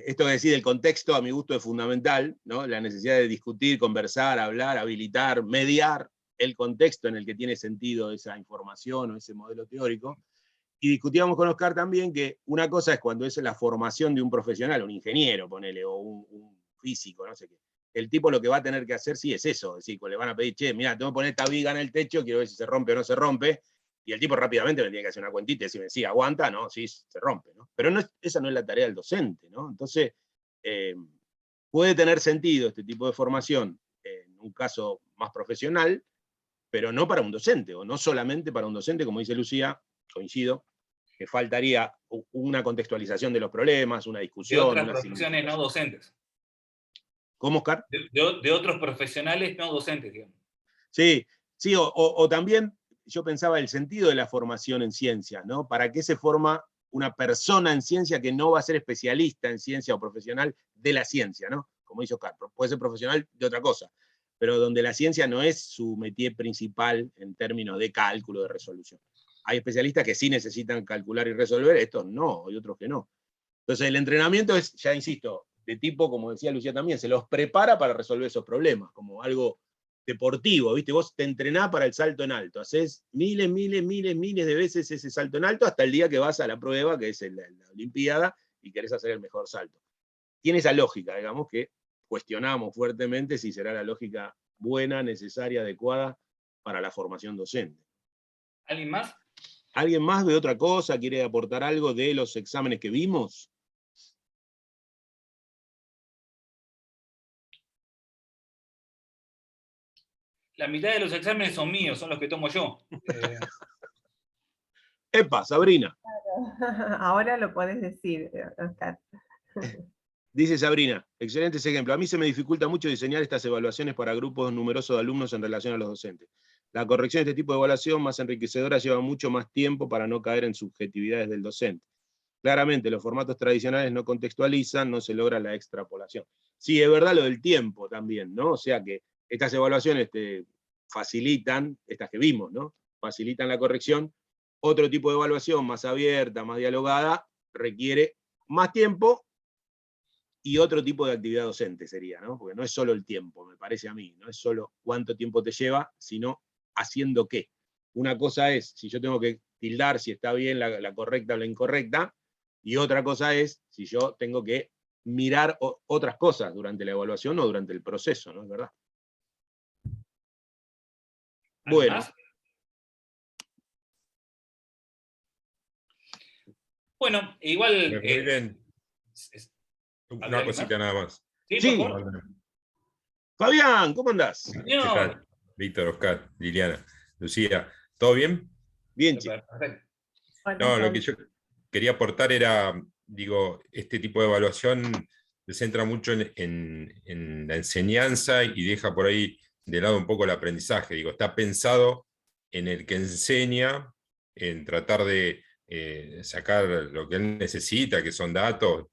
esto que decís del contexto, a mi gusto, es fundamental, ¿no? La necesidad de discutir, conversar, hablar, habilitar, mediar el contexto en el que tiene sentido esa información o ese modelo teórico. Y discutíamos con Oscar también que una cosa es cuando es la formación de un profesional, un ingeniero, ponele, o un físico, no sé qué. El tipo lo que va a tener que hacer sí es eso, es decir, le van a pedir, che, mira, tengo que poner esta viga en el techo, quiero ver si se rompe o no se rompe, y el tipo rápidamente me tiene que hacer una cuentita y decirme, sí, aguanta, no, sí, se rompe, ¿no? Pero esa no es la tarea del docente, ¿no? Entonces, puede tener sentido este tipo de formación en un caso más profesional, pero no para un docente, o no solamente para un docente, como dice Lucía, coincido, que faltaría una contextualización de los problemas, una discusión. De otras profesiones no docentes. ¿Cómo, Oscar? De otros profesionales no docentes, digamos. Sí, sí, o también yo pensaba el sentido de la formación en ciencia, ¿no? ¿Para qué se forma una persona en ciencia que no va a ser especialista en ciencia o profesional de la ciencia, ¿no? Como dice Oscar, puede ser profesional de otra cosa, pero donde la ciencia no es su métier principal en términos de cálculo, de resolución. Hay especialistas que sí necesitan calcular y resolver, estos no, y otros que no. Entonces el entrenamiento es, ya insisto, de tipo, como decía Lucía también, se los prepara para resolver esos problemas, como algo deportivo, ¿viste? Vos te entrenás para el salto en alto, haces miles de veces ese salto en alto hasta el día que vas a la prueba, que es la Olimpiada, y querés hacer el mejor salto. Tiene esa lógica, digamos, que cuestionamos fuertemente si será la lógica buena, necesaria, adecuada para la formación docente. ¿Alguien más? ¿Alguien más ve otra cosa? ¿Quiere aportar algo de los exámenes que vimos? La mitad de los exámenes son míos, son los que tomo yo. Epa, Sabrina. Ahora lo podés decir, Oscar. Dice Sabrina, excelente ese ejemplo. A mí se me dificulta mucho diseñar estas evaluaciones para grupos numerosos de alumnos en relación a los docentes. La corrección de este tipo de evaluación más enriquecedora lleva mucho más tiempo para no caer en subjetividades del docente. Claramente, los formatos tradicionales no contextualizan, no se logra la extrapolación. Sí, es verdad lo del tiempo también, ¿no? O sea que estas evaluaciones te facilitan, estas que vimos, ¿no? Facilitan la corrección. Otro tipo de evaluación más abierta, más dialogada, requiere más tiempo y otro tipo de actividad docente sería, ¿no? Porque no es solo el tiempo, me parece a mí, no es solo cuánto tiempo te lleva, sino haciendo qué. Una cosa es si yo tengo que tildar si está bien la correcta o la incorrecta, y otra cosa es si yo tengo que mirar otras cosas durante la evaluación o durante el proceso, ¿no es verdad? Bueno. ¿Más? Bueno, igual... Muy bien. Una cosita nada más. Sí, por favor. Fabián, ¿cómo andás? ¿Qué tal? Víctor, Oscar, Liliana, Lucía, ¿todo bien? Bien, chicos. No, lo que quería aportar era, digo, este tipo de evaluación se centra mucho en la enseñanza y deja por ahí de lado un poco el aprendizaje. Digo, está pensado en el que enseña, en tratar de sacar lo que él necesita, que son datos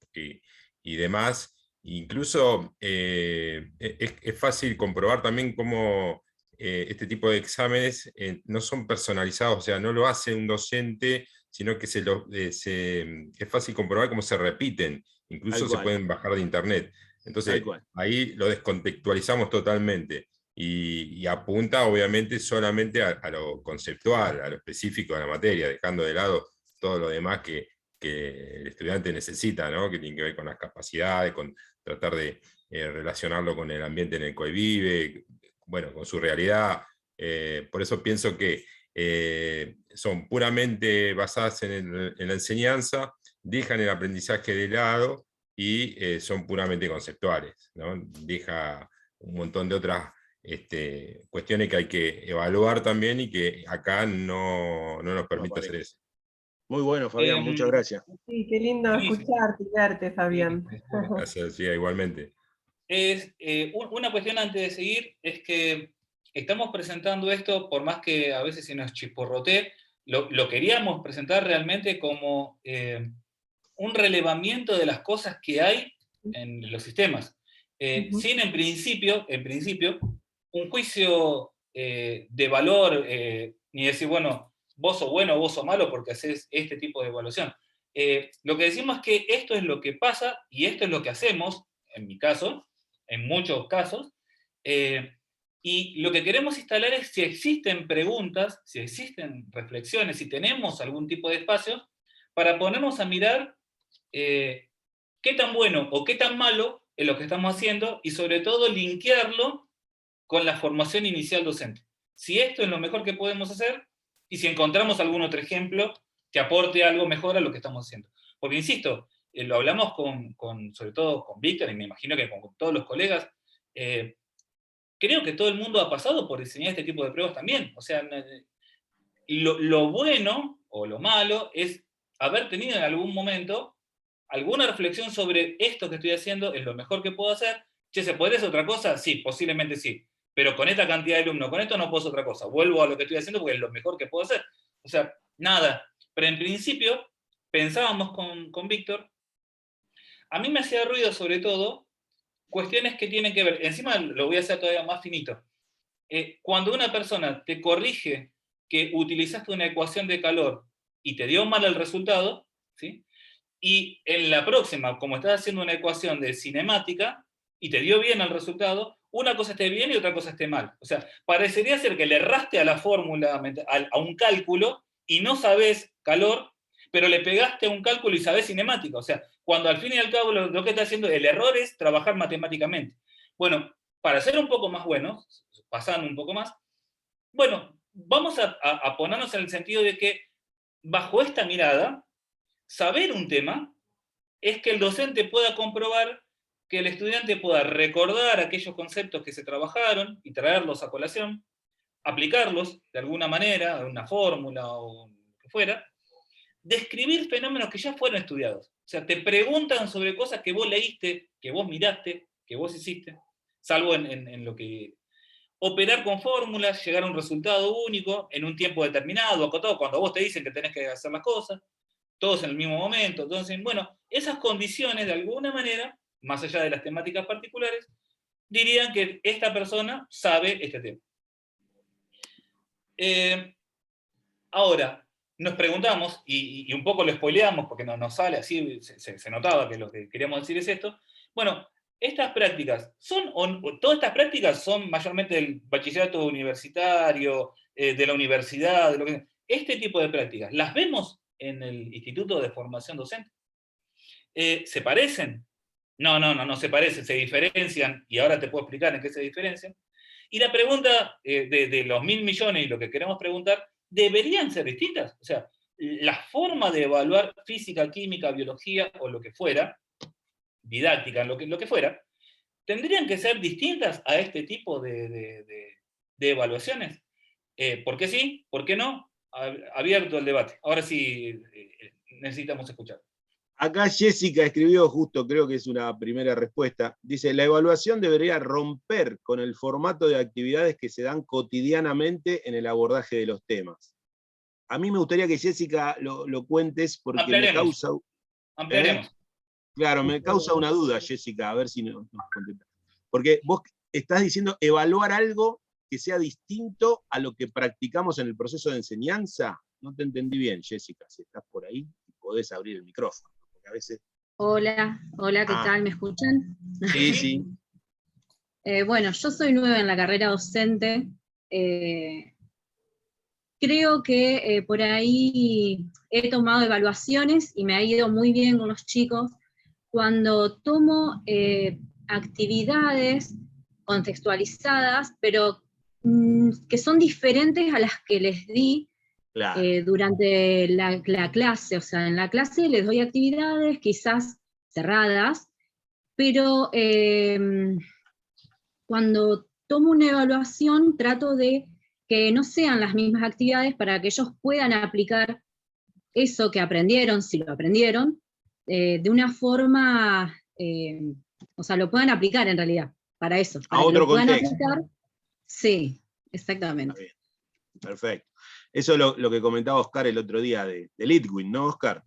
y demás. Incluso es fácil comprobar también cómo este tipo de exámenes no son personalizados, o sea, no lo hace un docente, sino que es fácil comprobar cómo se repiten, incluso se pueden bajar de internet. Entonces, ahí lo descontextualizamos totalmente y apunta obviamente solamente a lo conceptual, a lo específico de la materia, dejando de lado todo lo demás que el estudiante necesita, ¿no? Que tiene que ver con las capacidades, con tratar de relacionarlo con el ambiente en el cual vive, bueno, con su realidad. Por eso pienso que son puramente basadas en la enseñanza, dejan el aprendizaje de lado y son puramente conceptuales, ¿no? Deja un montón de otras cuestiones que hay que evaluar también y que acá no nos permite hacer eso. Muy bueno, Fabián, muchas gracias. Sí, qué lindo escucharte y verte, Fabián. Gracias, sí, igualmente. Una cuestión antes de seguir es que estamos presentando esto, por más que a veces se nos chisporrotee, lo queríamos presentar realmente como un relevamiento de las cosas que hay en los sistemas, sin en principio, un juicio de valor, ni decir, bueno, vos sos bueno o vos sos malo porque haces este tipo de evaluación. Lo que decimos es que esto es lo que pasa y esto es lo que hacemos, en mi caso, en muchos casos, y lo que queremos instalar es si existen preguntas, si existen reflexiones, si tenemos algún tipo de espacio, para ponernos a mirar qué tan bueno o qué tan malo es lo que estamos haciendo y sobre todo linkearlo con la formación inicial docente. Si esto es lo mejor que podemos hacer y si encontramos algún otro ejemplo que aporte algo mejor a lo que estamos haciendo. Porque, insisto, lo hablamos sobre todo con Víctor y me imagino que con todos los colegas, creo que todo el mundo ha pasado por diseñar este tipo de pruebas también. O sea, lo bueno o lo malo es haber tenido en algún momento alguna reflexión sobre esto que estoy haciendo es lo mejor que puedo hacer. Che, ¿se podría hacer otra cosa? Sí, posiblemente sí. Pero con esta cantidad de alumnos, con esto no puedo hacer otra cosa. Vuelvo a lo que estoy haciendo porque es lo mejor que puedo hacer. O sea, nada. Pero en principio, pensábamos con Víctor, a mí me hacía ruido sobre todo cuestiones que tienen que ver, encima lo voy a hacer todavía más finito. Cuando una persona te corrige que utilizaste una ecuación de calor y te dio mal el resultado, ¿sí? Y en la próxima, como estás haciendo una ecuación de cinemática y te dio bien el resultado, una cosa esté bien y otra cosa esté mal. O sea, parecería ser que le erraste a la fórmula, a un cálculo, y no sabes calor, pero le pegaste a un cálculo y sabes cinemática. O sea, cuando al fin y al cabo lo que está haciendo, el error es trabajar matemáticamente. Bueno, para ser un poco más buenos, pasando un poco más, bueno, vamos a ponernos en el sentido de que bajo esta mirada, saber un tema es que el docente pueda comprobar que el estudiante pueda recordar aquellos conceptos que se trabajaron y traerlos a colación, aplicarlos de alguna manera, a una fórmula o lo que fuera, describir fenómenos que ya fueron estudiados. O sea, te preguntan sobre cosas que vos leíste, que vos miraste, que vos hiciste, salvo en lo que... Operar con fórmulas, llegar a un resultado único, en un tiempo determinado, acotado, cuando vos te dicen que tenés que hacer las cosas, todos en el mismo momento. Entonces, bueno, esas condiciones de alguna manera, más allá de las temáticas particulares, dirían que esta persona sabe este tema. Ahora, nos preguntamos, y un poco lo spoileamos porque no nos sale así, se notaba que lo que queríamos decir es esto. Bueno, estas prácticas, todas estas prácticas son mayormente del bachillerato universitario, de la universidad, este tipo de prácticas, ¿las vemos en el Instituto de Formación Docente? ¿Se parecen? No se parecen, se diferencian, y ahora te puedo explicar en qué se diferencian. Y la pregunta de los 1.000 millones y lo que queremos preguntar, ¿deberían ser distintas? O sea, la forma de evaluar física, química, biología o lo que fuera, didáctica, lo que fuera, ¿tendrían que ser distintas a este tipo de evaluaciones? ¿Por qué sí? ¿Por qué no? Abierto el debate. Ahora sí, necesitamos escuchar. Acá Jessica escribió justo, creo que es una primera respuesta. Dice, la evaluación debería romper con el formato de actividades que se dan cotidianamente en el abordaje de los temas. A mí me gustaría que Jessica lo cuentes porque me causa... Ampliaremos. Claro, me causa una duda, Jessica, a ver si nos contesta. Porque vos estás diciendo evaluar algo que sea distinto a lo que practicamos en el proceso de enseñanza. No te entendí bien, Jessica, si estás por ahí, podés abrir el micrófono. Porque a veces... Hola, ¿qué tal? ¿Me escuchan? Sí, sí. Bueno, yo soy nueva en la carrera docente. Creo que por ahí he tomado evaluaciones y me ha ido muy bien con los chicos cuando tomo actividades contextualizadas, pero que son diferentes a las que les di Claro. durante la clase. O sea, en la clase les doy actividades quizás cerradas, pero cuando tomo una evaluación trato de que no sean las mismas actividades para que ellos puedan aplicar eso que aprendieron, si lo aprendieron, de una forma, o sea, lo puedan aplicar en realidad, para eso. Para A otro contexto. Aplicar. Sí, exactamente. Está bien. Perfecto. Eso es lo que comentaba Oscar el otro día de Litwin, ¿no, Oscar?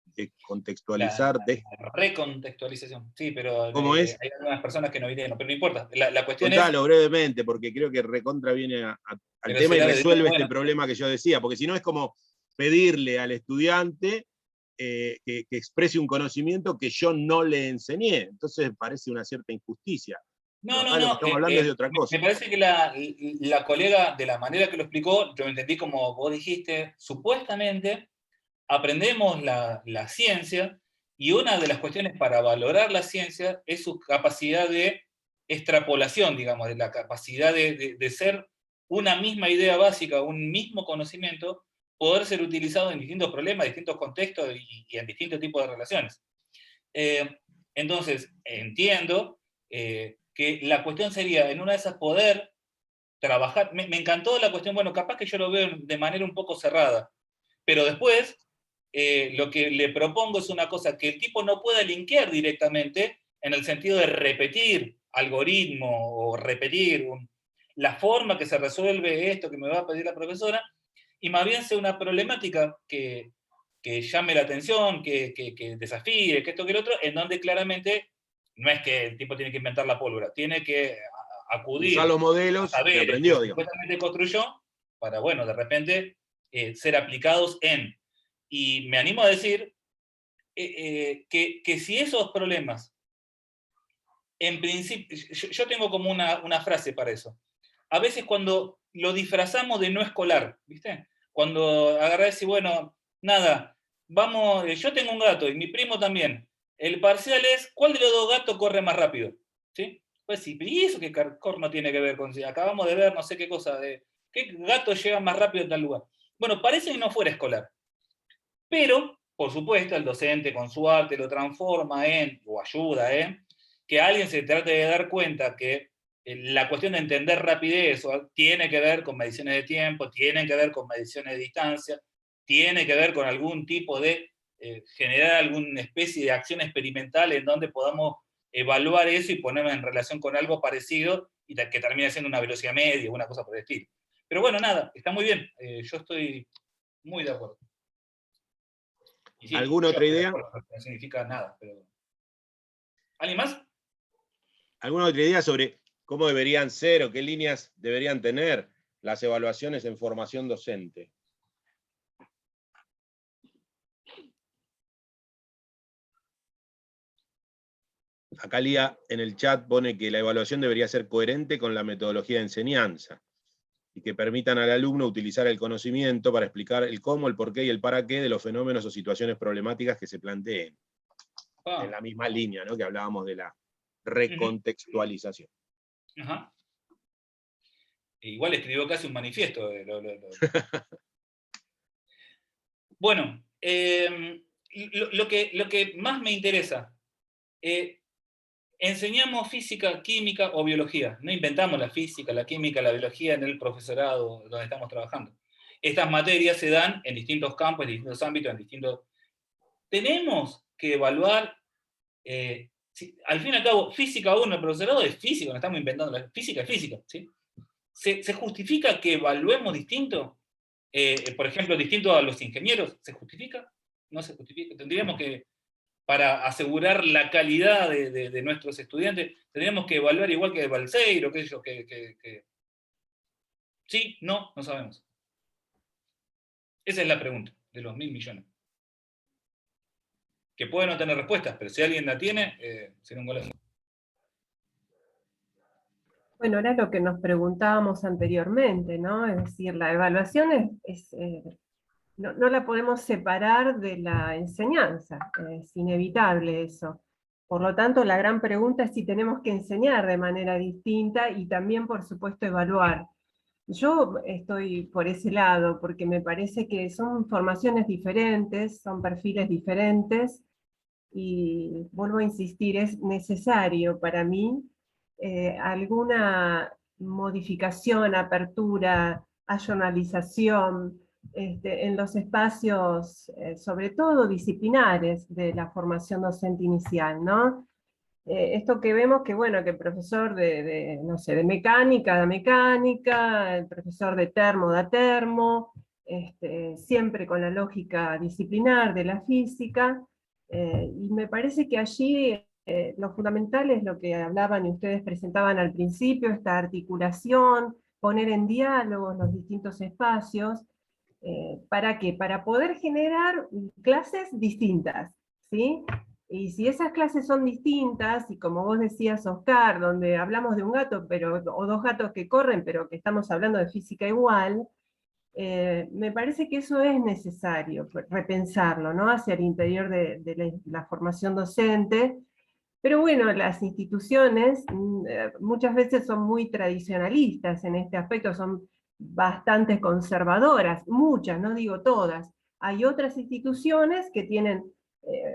De contextualizar. La recontextualización, sí, pero ¿Cómo es? hay algunas personas que no vinieron, pero no importa. La cuestión Contalo brevemente, porque creo que recontra viene al tema y resuelve este problema que yo decía, porque si no es como pedirle al estudiante que exprese un conocimiento que yo no le enseñé. Entonces parece una cierta injusticia. No. Lo que estamos hablando es de otra cosa. Me parece que la colega, de la manera que lo explicó, yo entendí como vos dijiste, supuestamente aprendemos la ciencia, y una de las cuestiones para valorar la ciencia es su capacidad de extrapolación, digamos, de la capacidad de ser una misma idea básica, un mismo conocimiento, poder ser utilizado en distintos problemas, distintos contextos y en distintos tipos de relaciones. Entonces, entiendo que la cuestión sería, en una de esas, poder trabajar. Me encantó la cuestión, bueno, capaz que yo lo veo de manera un poco cerrada, pero después lo que le propongo es una cosa que el tipo no pueda linkear directamente en el sentido de repetir algoritmo o repetir la forma que se resuelve esto que me va a pedir la profesora, y más bien sea una problemática que llame la atención, que desafíe, que esto que el otro, en donde claramente no es que el tipo tiene que inventar la pólvora, tiene que acudir a los modelos a que aprendió, que supuestamente construyó, para, bueno, de repente ser aplicados en. Y me animo a decir que si esos problemas, en principio, yo tengo como una frase para eso. A veces cuando lo disfrazamos de no escolar, ¿viste? Cuando agarrás y bueno, nada, vamos, yo tengo un gato y mi primo también. El parcial es, ¿cuál de los dos gatos corre más rápido? ¿Sí? Pues sí, ¿y eso qué corno tiene que ver con si acabamos de ver no sé qué cosa, de qué gato llega más rápido en tal lugar? Bueno, parece que no fuera escolar. Pero, por supuesto, el docente con su arte lo transforma en, o ayuda en, que alguien se trate de dar cuenta que la cuestión de entender rapidez tiene que ver con mediciones de tiempo, tiene que ver con mediciones de distancia, tiene que ver con algún tipo de generar alguna especie de acción experimental en donde podamos evaluar eso y ponerlo en relación con algo parecido y que termine siendo una velocidad media o una cosa por el estilo. Pero bueno, nada, está muy bien. Yo estoy muy de acuerdo. Sí, ¿alguna otra idea? No significa nada, pero... ¿Alguien más? ¿Alguna otra idea sobre cómo deberían ser o qué líneas deberían tener las evaluaciones en formación docente? Acá Lía en el chat pone que la evaluación debería ser coherente con la metodología de enseñanza y que permitan al alumno utilizar el conocimiento para explicar el cómo, el por qué y el para qué de los fenómenos o situaciones problemáticas que se planteen. En la misma línea, ¿no?, que hablábamos de la recontextualización. Ajá. Igual escribió casi un manifiesto. Bueno, lo que más me interesa, enseñamos física, química o biología. No inventamos la física, la química, la biología en el profesorado donde estamos trabajando. Estas materias se dan en distintos campos, en distintos ámbitos, en distintos tenemos que evaluar, al fin y al cabo, física 1, el profesorado es físico, no estamos inventando, la física es física, ¿sí? ¿Se justifica que evaluemos distinto? Por ejemplo, distinto a los ingenieros, ¿se justifica? No se justifica. Tendríamos que, para asegurar la calidad de nuestros estudiantes, tendríamos que evaluar igual que Balseiro, qué sé yo, sí, no sabemos. Esa es la pregunta, de los 1.000 millones. Que puede no tener respuestas, pero si alguien la tiene, será un golazo. Bueno, era lo que nos preguntábamos anteriormente, ¿no? Es decir, la evaluación no la podemos separar de la enseñanza, es inevitable eso. Por lo tanto, la gran pregunta es si tenemos que enseñar de manera distinta y también, por supuesto, evaluar. Yo estoy por ese lado, porque me parece que son formaciones diferentes, son perfiles diferentes, y vuelvo a insistir, es necesario para mí alguna modificación, apertura, ayornalización en los espacios, sobre todo disciplinares, de la formación docente inicial, ¿no? Esto que vemos que, bueno, que el profesor no sé, de mecánica da mecánica, el profesor de termo da termo, siempre con la lógica disciplinar de la física, y me parece que allí lo fundamental es lo que hablaban y ustedes presentaban al principio, esta articulación, poner en diálogo los distintos espacios. ¿Para qué? Para poder generar clases distintas, ¿sí? Y si esas clases son distintas, y como vos decías, Oscar, donde hablamos de un gato, o dos gatos que corren, pero que estamos hablando de física igual, me parece que eso es necesario, repensarlo, ¿no? Hacia el interior de la formación docente. Pero bueno, las instituciones muchas veces son muy tradicionalistas en este aspecto, son bastante conservadoras, muchas, no digo todas. Hay otras instituciones que tienen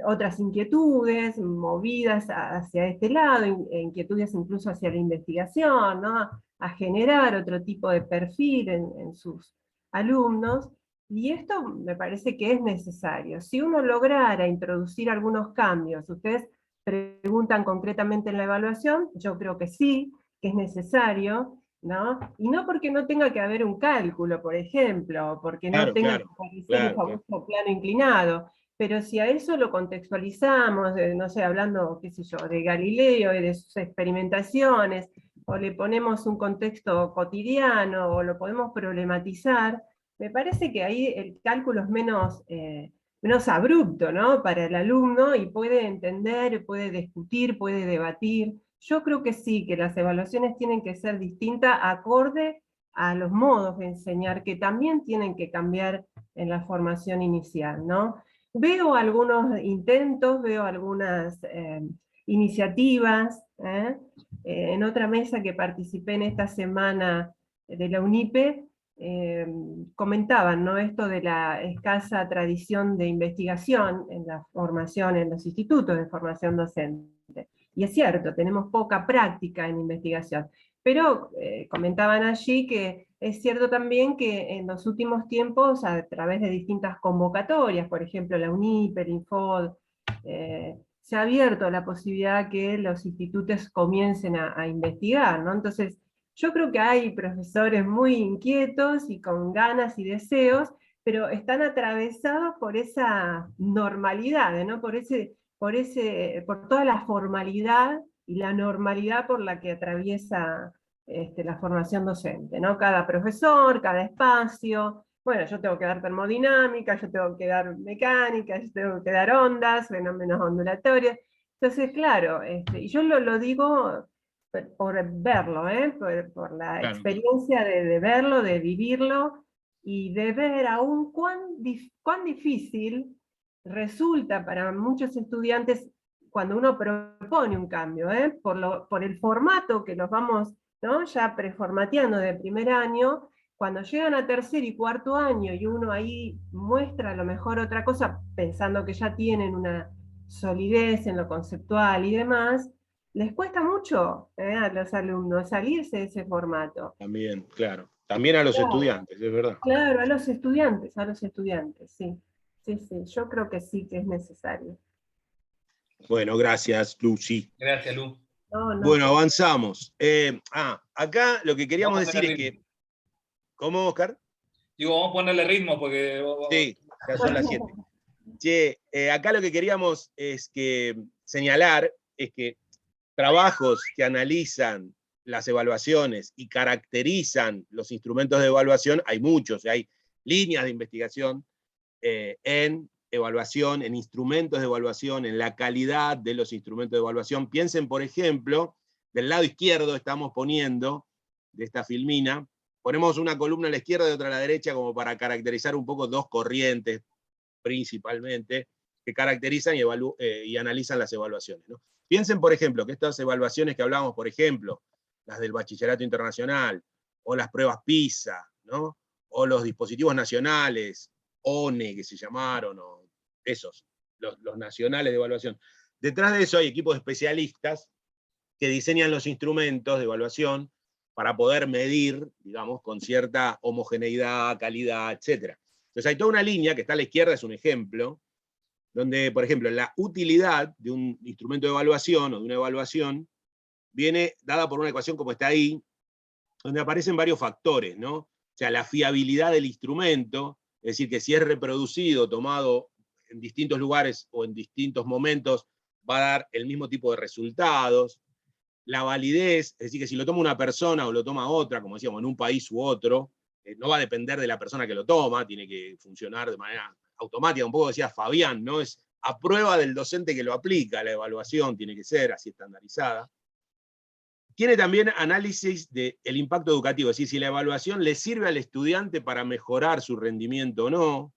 otras inquietudes, movidas hacia este lado, inquietudes incluso hacia la investigación, ¿no? A generar otro tipo de perfil en sus alumnos, y esto me parece que es necesario. Si uno lograra introducir algunos cambios, ustedes preguntan concretamente en la evaluación, yo creo que sí, que es necesario, ¿no? Y no porque no tenga que haber un cálculo, por ejemplo, porque no tenga que aparecer el famoso plano inclinado, pero si a eso lo contextualizamos, no sé, hablando, qué sé yo, de Galileo y de sus experimentaciones, o le ponemos un contexto cotidiano, o lo podemos problematizar, me parece que ahí el cálculo es menos abrupto, ¿no? Para el alumno, y puede entender, puede discutir, puede debatir. Yo creo que sí, que las evaluaciones tienen que ser distintas, acorde a los modos de enseñar, que también tienen que cambiar en la formación inicial, ¿no? Veo algunos intentos, veo algunas iniciativas. En otra mesa que participé en esta semana de la UNIPE, comentaban, ¿no? Esto de la escasa tradición de investigación en la formación, en los institutos de formación docente. Y es cierto, tenemos poca práctica en investigación. Pero comentaban allí que es cierto también que en los últimos tiempos, a través de distintas convocatorias, por ejemplo la UNIPE, el Infod, se ha abierto la posibilidad que los institutos comiencen a investigar, ¿no? Entonces, yo creo que hay profesores muy inquietos y con ganas y deseos, pero están atravesados por esa normalidad, ¿no? Por toda la formalidad y la normalidad por la que atraviesa la formación docente, ¿no? Cada profesor, cada espacio. Bueno, yo tengo que dar termodinámica, yo tengo que dar mecánica, yo tengo que dar ondas, fenómenos ondulatorios. Entonces, claro, y yo lo digo por verlo, por la experiencia de verlo, de vivirlo, y de ver aún cuán difícil resulta para muchos estudiantes cuando uno propone un cambio, por el formato que los vamos, ¿no? Ya preformateando de primer año. Cuando llegan a tercer y cuarto año y uno ahí muestra a lo mejor otra cosa, pensando que ya tienen una solidez en lo conceptual y demás, les cuesta mucho a los alumnos salirse de ese formato. También, claro. También a los estudiantes, es verdad. Claro, a los estudiantes, sí. Sí, sí, yo creo que sí que es necesario. Bueno, gracias, Lucy. Gracias, Lu. No, no, Bueno, avanzamos. Acá lo que queríamos Vamos a decir es ponerle que... ritmo. ¿Cómo, Oscar? Digo, vamos a ponerle ritmo porque... Sí, ya son las 7. Che, acá lo que queríamos señalar es que trabajos que analizan las evaluaciones y caracterizan los instrumentos de evaluación, hay muchos, hay líneas de investigación en evaluación, en instrumentos de evaluación, en la calidad de los instrumentos de evaluación. Piensen, por ejemplo, del lado izquierdo estamos poniendo, de esta filmina, ponemos una columna a la izquierda y otra a la derecha como para caracterizar un poco dos corrientes, principalmente, que caracterizan y analizan las evaluaciones, ¿no? Piensen, por ejemplo, que estas evaluaciones que hablábamos, por ejemplo, las del bachillerato internacional, o las pruebas PISA, ¿no? O los dispositivos nacionales, ONE, que se llamaron, o esos, los nacionales de evaluación. Detrás de eso hay equipos de especialistas que diseñan los instrumentos de evaluación para poder medir, digamos, con cierta homogeneidad, calidad, etc. Entonces hay toda una línea, que está a la izquierda, es un ejemplo, donde, por ejemplo, la utilidad de un instrumento de evaluación o de una evaluación viene dada por una ecuación como está ahí, donde aparecen varios factores, ¿no? O sea, la fiabilidad del instrumento, es decir, que si es reproducido, tomado en distintos lugares o en distintos momentos, va a dar el mismo tipo de resultados. La validez, es decir, que si lo toma una persona o lo toma otra, como decíamos, en un país u otro, no va a depender de la persona que lo toma, tiene que funcionar de manera automática, un poco decía Fabián, ¿no? Es a prueba del docente que lo aplica, la evaluación tiene que ser así estandarizada. Tiene también análisis del impacto educativo, es decir, si la evaluación le sirve al estudiante para mejorar su rendimiento o no.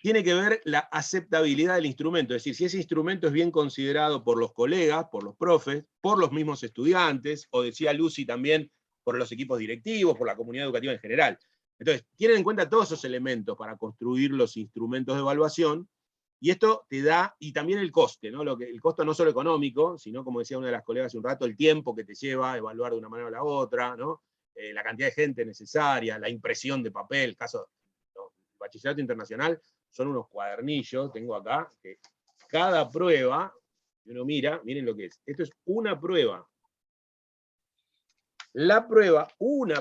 Tiene que ver la aceptabilidad del instrumento, es decir, si ese instrumento es bien considerado por los colegas, por los profes, por los mismos estudiantes, o decía Lucy también, por los equipos directivos, por la comunidad educativa en general. Entonces, tienen en cuenta todos esos elementos para construir los instrumentos de evaluación, y esto te da, y también el coste, ¿no? El costo no solo económico, sino, como decía una de las colegas hace un rato, el tiempo que te lleva a evaluar de una manera o la otra, ¿no? La cantidad de gente necesaria, la impresión de papel, caso del bachillerato internacional, son unos cuadernillos, tengo acá, que cada prueba, si uno mira, miren lo que es. Esto es una prueba. Una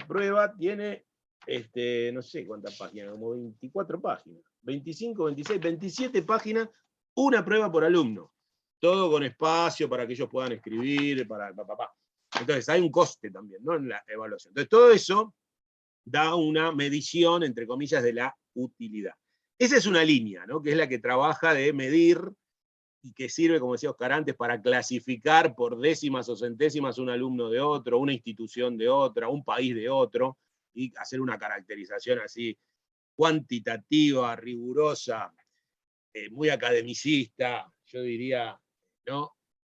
prueba tiene, no sé cuántas páginas, como 24 páginas, 25, 26, 27 páginas, una prueba por alumno. Todo con espacio para que ellos puedan escribir, Entonces hay un coste también, ¿no? En la evaluación. Entonces todo eso da una medición, entre comillas, de la utilidad. Esa es una línea, ¿no? Que es la que trabaja de medir y que sirve, como decía Oscar antes, para clasificar por décimas o centésimas un alumno de otro, una institución de otra, un país de otro, y hacer una caracterización así cuantitativa, rigurosa, muy academicista, yo diría, ¿no?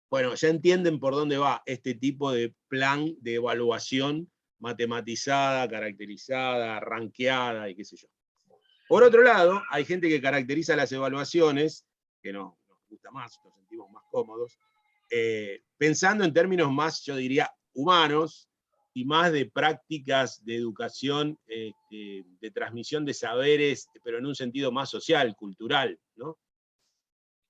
Bueno, ya entienden por dónde va este tipo de plan de evaluación matematizada, caracterizada, ranqueada y qué sé yo. Por otro lado, hay gente que caracteriza las evaluaciones, que nos gusta más, nos sentimos más cómodos, pensando en términos más, yo diría, humanos y más de prácticas de educación, de transmisión de saberes, pero en un sentido más social, cultural, ¿no?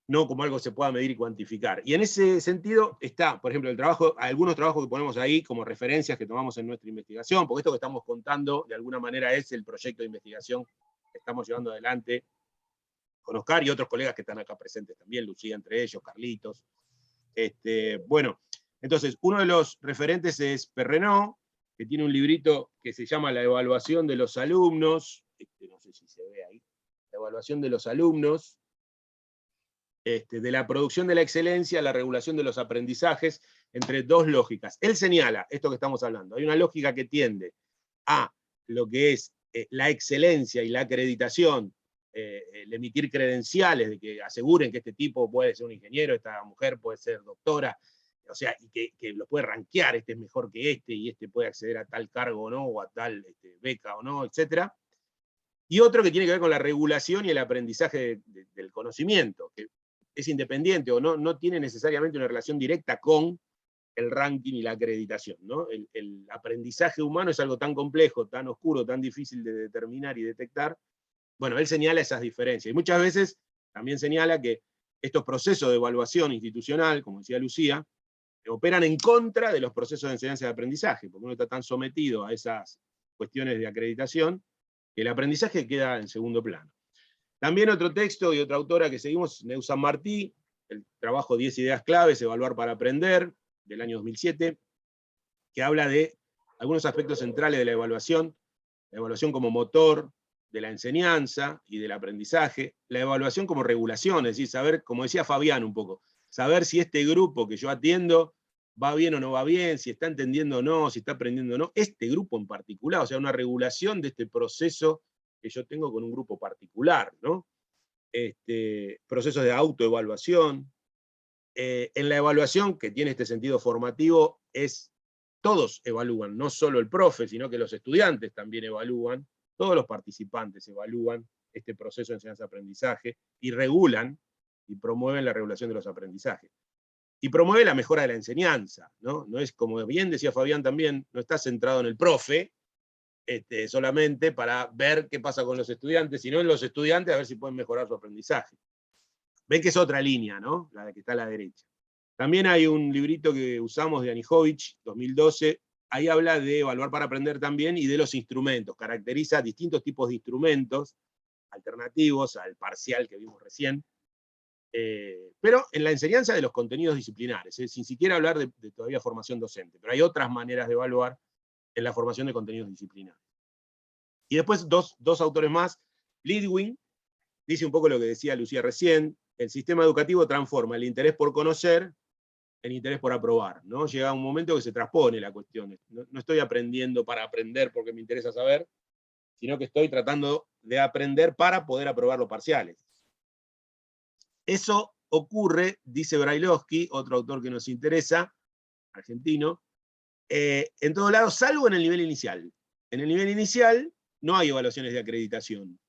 No como algo se pueda medir y cuantificar. Y en ese sentido está, por ejemplo, algunos trabajos que ponemos ahí como referencias que tomamos en nuestra investigación, porque esto que estamos contando de alguna manera es el proyecto de investigación que estamos llevando adelante con Oscar y otros colegas que están acá presentes también, Lucía entre ellos, Carlitos. Bueno, entonces, uno de los referentes es Perrenot, que tiene un librito que se llama La evaluación de los alumnos, no sé si se ve ahí, la evaluación de los alumnos, de la producción de la excelencia a la regulación de los aprendizajes, entre dos lógicas. Él señala esto que estamos hablando. Hay una lógica que tiende a lo que es la excelencia y la acreditación, el emitir credenciales de que aseguren que este tipo puede ser un ingeniero, esta mujer puede ser doctora, o sea, y que lo puede rankear, este es mejor que este, y este puede acceder a tal cargo o no, o a tal beca o no, etc. Y otro que tiene que ver con la regulación y el aprendizaje del conocimiento, que es independiente o no tiene necesariamente una relación directa con el ranking y la acreditación, ¿no? El aprendizaje humano es algo tan complejo, tan oscuro, tan difícil de determinar y detectar, Bueno, él señala esas diferencias. Y muchas veces también señala que estos procesos de evaluación institucional, como decía Lucía, operan en contra de los procesos de enseñanza y de aprendizaje, porque uno está tan sometido a esas cuestiones de acreditación que el aprendizaje queda en segundo plano. También otro texto y otra autora que seguimos, Neusan Martí, el trabajo 10 ideas claves, evaluar para aprender, del año 2007, que habla de algunos aspectos centrales de la evaluación como motor de la enseñanza y del aprendizaje, la evaluación como regulación, es decir, saber, como decía Fabián un poco, saber si este grupo que yo atiendo va bien o no va bien, si está entendiendo o no, si está aprendiendo o no, este grupo en particular, o sea, una regulación de este proceso que yo tengo con un grupo particular, ¿no? Procesos de autoevaluación. En la evaluación, que tiene este sentido formativo, todos evalúan, no solo el profe, sino que los estudiantes también evalúan, todos los participantes evalúan este proceso de enseñanza-aprendizaje y regulan y promueven la regulación de los aprendizajes. Y promueve la mejora de la enseñanza, ¿no? No es, como bien decía Fabián también, no está centrado en el profe, solamente para ver qué pasa con los estudiantes, sino en los estudiantes a ver si pueden mejorar su aprendizaje. Ven que es otra línea, ¿no? La de que está a la derecha. También hay un librito que usamos de Anijovic, 2012, ahí habla de evaluar para aprender también y de los instrumentos, caracteriza distintos tipos de instrumentos alternativos al parcial que vimos recién, pero en la enseñanza de los contenidos disciplinares, sin siquiera hablar de todavía formación docente, pero hay otras maneras de evaluar en la formación de contenidos disciplinares. Y después dos autores más, Lidwin, dice un poco lo que decía Lucía recién, el sistema educativo transforma el interés por conocer en interés por aprobar, ¿no? Llega un momento que se transpone la cuestión, no estoy aprendiendo para aprender porque me interesa saber, sino que estoy tratando de aprender para poder aprobar los parciales. Eso ocurre, dice Brailovsky, otro autor que nos interesa, argentino, en todos lados, salvo en el nivel inicial. En el nivel inicial no hay evaluaciones de acreditación.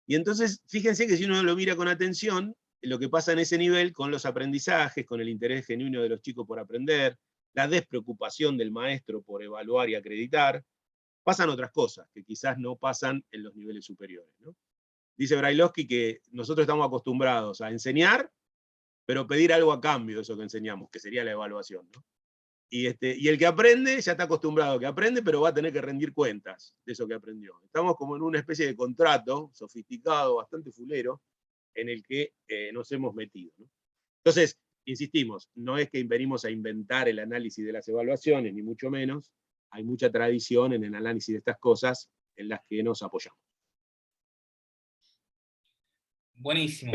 Y entonces, fíjense que si uno lo mira con atención, lo que pasa en ese nivel con los aprendizajes, con el interés genuino de los chicos por aprender, la despreocupación del maestro por evaluar y acreditar, pasan otras cosas que quizás no pasan en los niveles superiores, ¿no? Dice Brailovsky que nosotros estamos acostumbrados a enseñar, pero pedir algo a cambio de eso que enseñamos, que sería la evaluación, ¿no? Y el que aprende ya está acostumbrado a que aprende, pero va a tener que rendir cuentas de eso que aprendió. Estamos como en una especie de contrato sofisticado, bastante fulero, en el que nos hemos metido, ¿no? Entonces, insistimos, no es que venimos a inventar el análisis de las evaluaciones, ni mucho menos. Hay mucha tradición en el análisis de estas cosas en las que nos apoyamos. Buenísimo.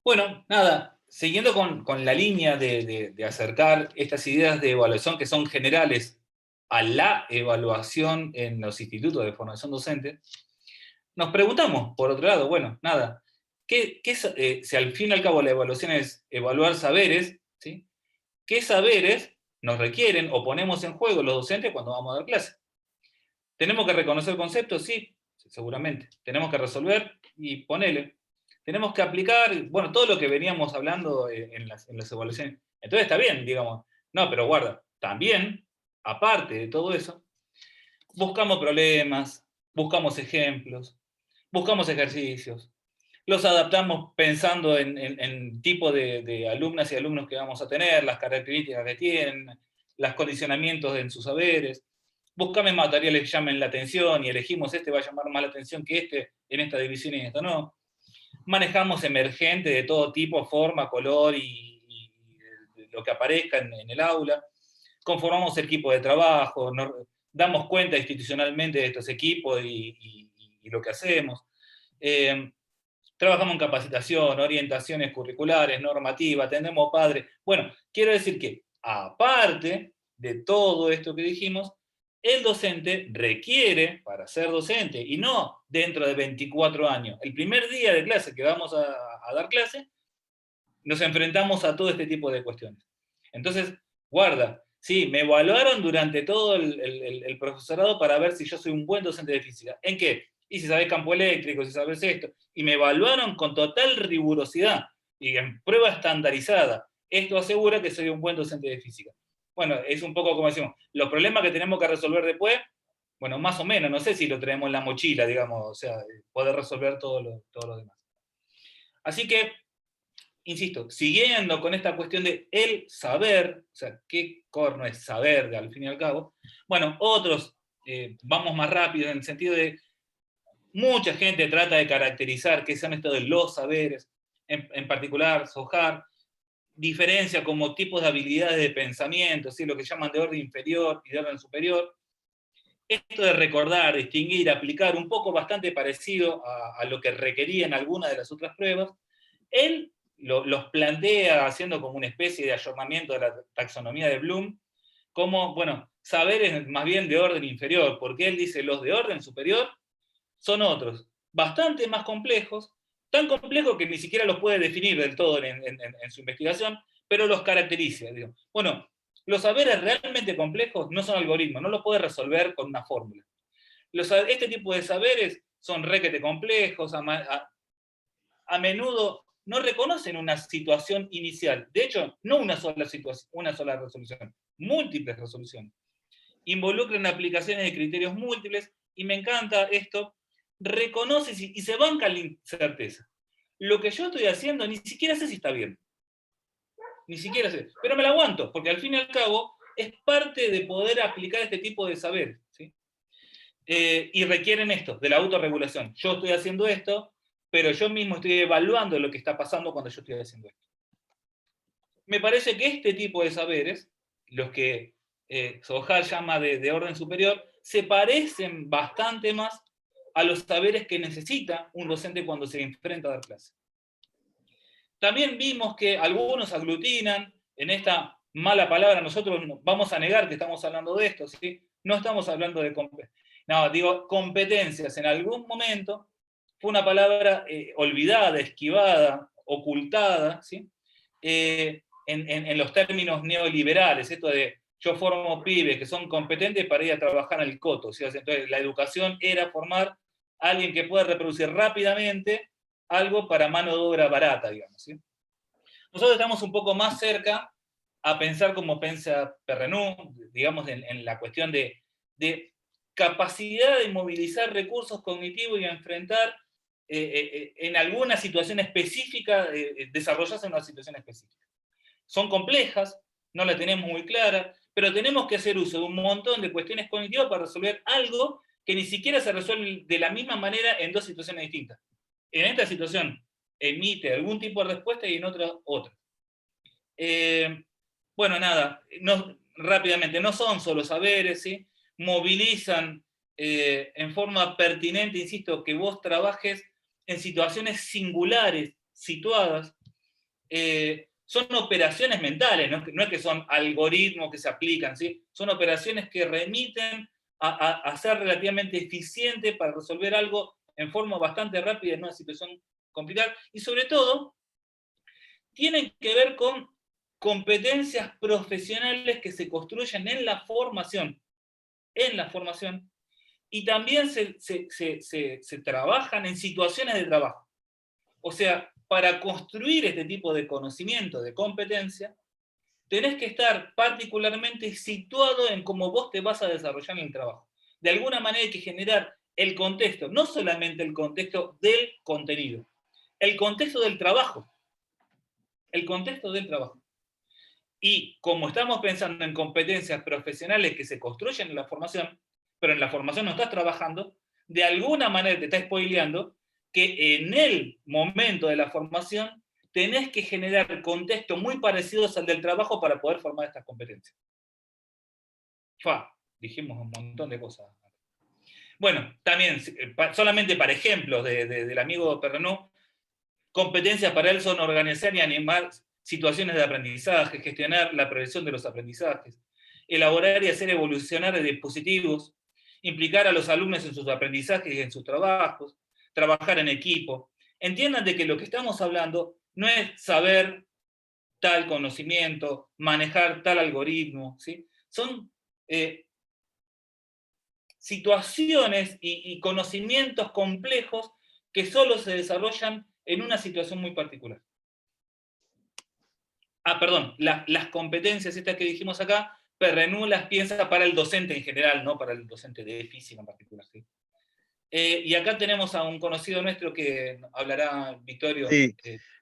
Bueno, nada, siguiendo con la línea de acercar estas ideas de evaluación que son generales a la evaluación en los institutos de formación docente, nos preguntamos, por otro lado, bueno, nada, si al fin y al cabo la evaluación es evaluar saberes, ¿sí? ¿Qué saberes nos requieren o ponemos en juego los docentes cuando vamos a dar clase? ¿Tenemos que reconocer conceptos? Sí, seguramente. ¿Tenemos que resolver? Y ponele. Tenemos que aplicar, bueno, todo lo que veníamos hablando en las evaluaciones. Entonces está bien, digamos. No, pero guarda, también, aparte de todo eso, buscamos problemas, buscamos ejemplos, buscamos ejercicios, los adaptamos pensando en tipo de alumnas y alumnos que vamos a tener, las características que tienen, los condicionamientos en sus saberes. Buscamos materiales que llamen la atención y elegimos este va a llamar más la atención que este en esta división y en esta no. Manejamos emergentes de todo tipo, forma, color y lo que aparezca en el aula. Conformamos equipos de trabajo, nos damos cuenta institucionalmente de estos equipos y lo que hacemos. Trabajamos en capacitación, orientaciones curriculares, normativa, atendemos padres. Bueno, quiero decir que aparte de todo esto que dijimos, el docente requiere, para ser docente, y no dentro de 24 años, el primer día de clase que vamos a dar clase, nos enfrentamos a todo este tipo de cuestiones. Entonces, guarda, sí, me evaluaron durante todo el profesorado para ver si yo soy un buen docente de física. ¿En qué? Y si sabés campo eléctrico, si sabés esto. Y me evaluaron con total rigurosidad y en prueba estandarizada. Esto asegura que soy un buen docente de física. Bueno, es un poco como decimos, los problemas que tenemos que resolver después, Bueno, más o menos, no sé si lo tenemos en la mochila, digamos, o sea, poder resolver todo lo demás. Así que, insisto, siguiendo con esta cuestión de el saber, o sea, ¿qué corno es saber, al fin y al cabo? Bueno, otros, vamos más rápido en el sentido de, mucha gente trata de caracterizar qué son esto de los saberes, en particular Zohar, diferencia como tipos de habilidades de pensamiento, ¿sí? Lo que llaman de orden inferior y de orden superior. Esto de recordar, distinguir, aplicar, un poco bastante parecido a lo que requerían algunas de las otras pruebas, él los plantea haciendo como una especie de ayornamiento de la taxonomía de Bloom, como, bueno, saberes más bien de orden inferior, porque él dice los de orden superior son otros, bastante más complejos, tan complejos que ni siquiera los puede definir del todo en su investigación, pero los caracteriza. Digo. Bueno, los saberes realmente complejos no son algoritmos, no los puede resolver con una fórmula. Este tipo de saberes son requete complejos, a menudo no reconocen una situación inicial. De hecho, no una sola resolución, múltiples resoluciones. Involucran aplicaciones de criterios múltiples, y me encanta esto, reconoce y se banca la incerteza. Lo que yo estoy haciendo ni siquiera sé si está bien. Ni siquiera sé. Pero me la aguanto, porque al fin y al cabo es parte de poder aplicar este tipo de saber. ¿Sí? Y requieren esto, de la autorregulación. Yo estoy haciendo esto, pero yo mismo estoy evaluando lo que está pasando cuando yo estoy haciendo esto. Me parece que este tipo de saberes, los que Zohar llama de orden superior, se parecen bastante más a los saberes que necesita un docente cuando se enfrenta a dar clase. También vimos que algunos aglutinan en esta mala palabra, nosotros vamos a negar que estamos hablando de esto, ¿sí? No estamos hablando de competencias. En algún momento fue una palabra olvidada, esquivada, ocultada, ¿sí? En los términos neoliberales, esto de yo formo pibes que son competentes para ir a trabajar en el coto. ¿Sí? Entonces, la educación era formar a alguien que pueda reproducir rápidamente algo para mano de obra barata, digamos. ¿Sí? Nosotros estamos un poco más cerca a pensar como piensa Perrenú, digamos, en la cuestión de capacidad de movilizar recursos cognitivos y enfrentar en alguna situación específica, desarrollarse en una situación específica. Son complejas, no la tenemos muy clara, pero tenemos que hacer uso de un montón de cuestiones cognitivas para resolver algo que ni siquiera se resuelve de la misma manera en dos situaciones distintas. En esta situación emite algún tipo de respuesta y en otra. Bueno, nada, rápidamente, no son solo saberes, ¿sí? Movilizan en forma pertinente, insisto, que vos trabajes en situaciones singulares, situadas, son operaciones mentales, no es que son algoritmos que se aplican, ¿sí? Son operaciones que remiten a ser relativamente eficiente para resolver algo en forma bastante rápida en una situación complicada, y sobre todo, tienen que ver con competencias profesionales que se construyen en la formación, y también se trabajan en situaciones de trabajo. O sea, para construir este tipo de conocimiento, de competencia, tenés que estar particularmente situado en cómo vos te vas a desarrollar en el trabajo. De alguna manera hay que generar el contexto, no solamente el contexto del contenido, el contexto del trabajo. El contexto del trabajo. Y como estamos pensando en competencias profesionales que se construyen en la formación, pero en la formación no estás trabajando, de alguna manera te está spoileando que en el momento de la formación tenés que generar contextos muy parecidos al del trabajo para poder formar estas competencias. Dijimos un montón de cosas. Bueno, también, solamente para ejemplos del amigo Perrenú, competencias para él son organizar y animar situaciones de aprendizaje, gestionar la prevención de los aprendizajes, elaborar y hacer evolucionar dispositivos, implicar a los alumnos en sus aprendizajes y en sus trabajos, trabajar en equipo. Entiendan de que lo que estamos hablando no es saber tal conocimiento, manejar tal algoritmo, ¿sí? Son situaciones y conocimientos complejos que solo se desarrollan en una situación muy particular. Perdón, las competencias estas que dijimos acá Perrenú las piensa para el docente en general, no para el docente de física en particular. ¿Sí? Y acá tenemos a un conocido nuestro que hablará, Victorio. Sí.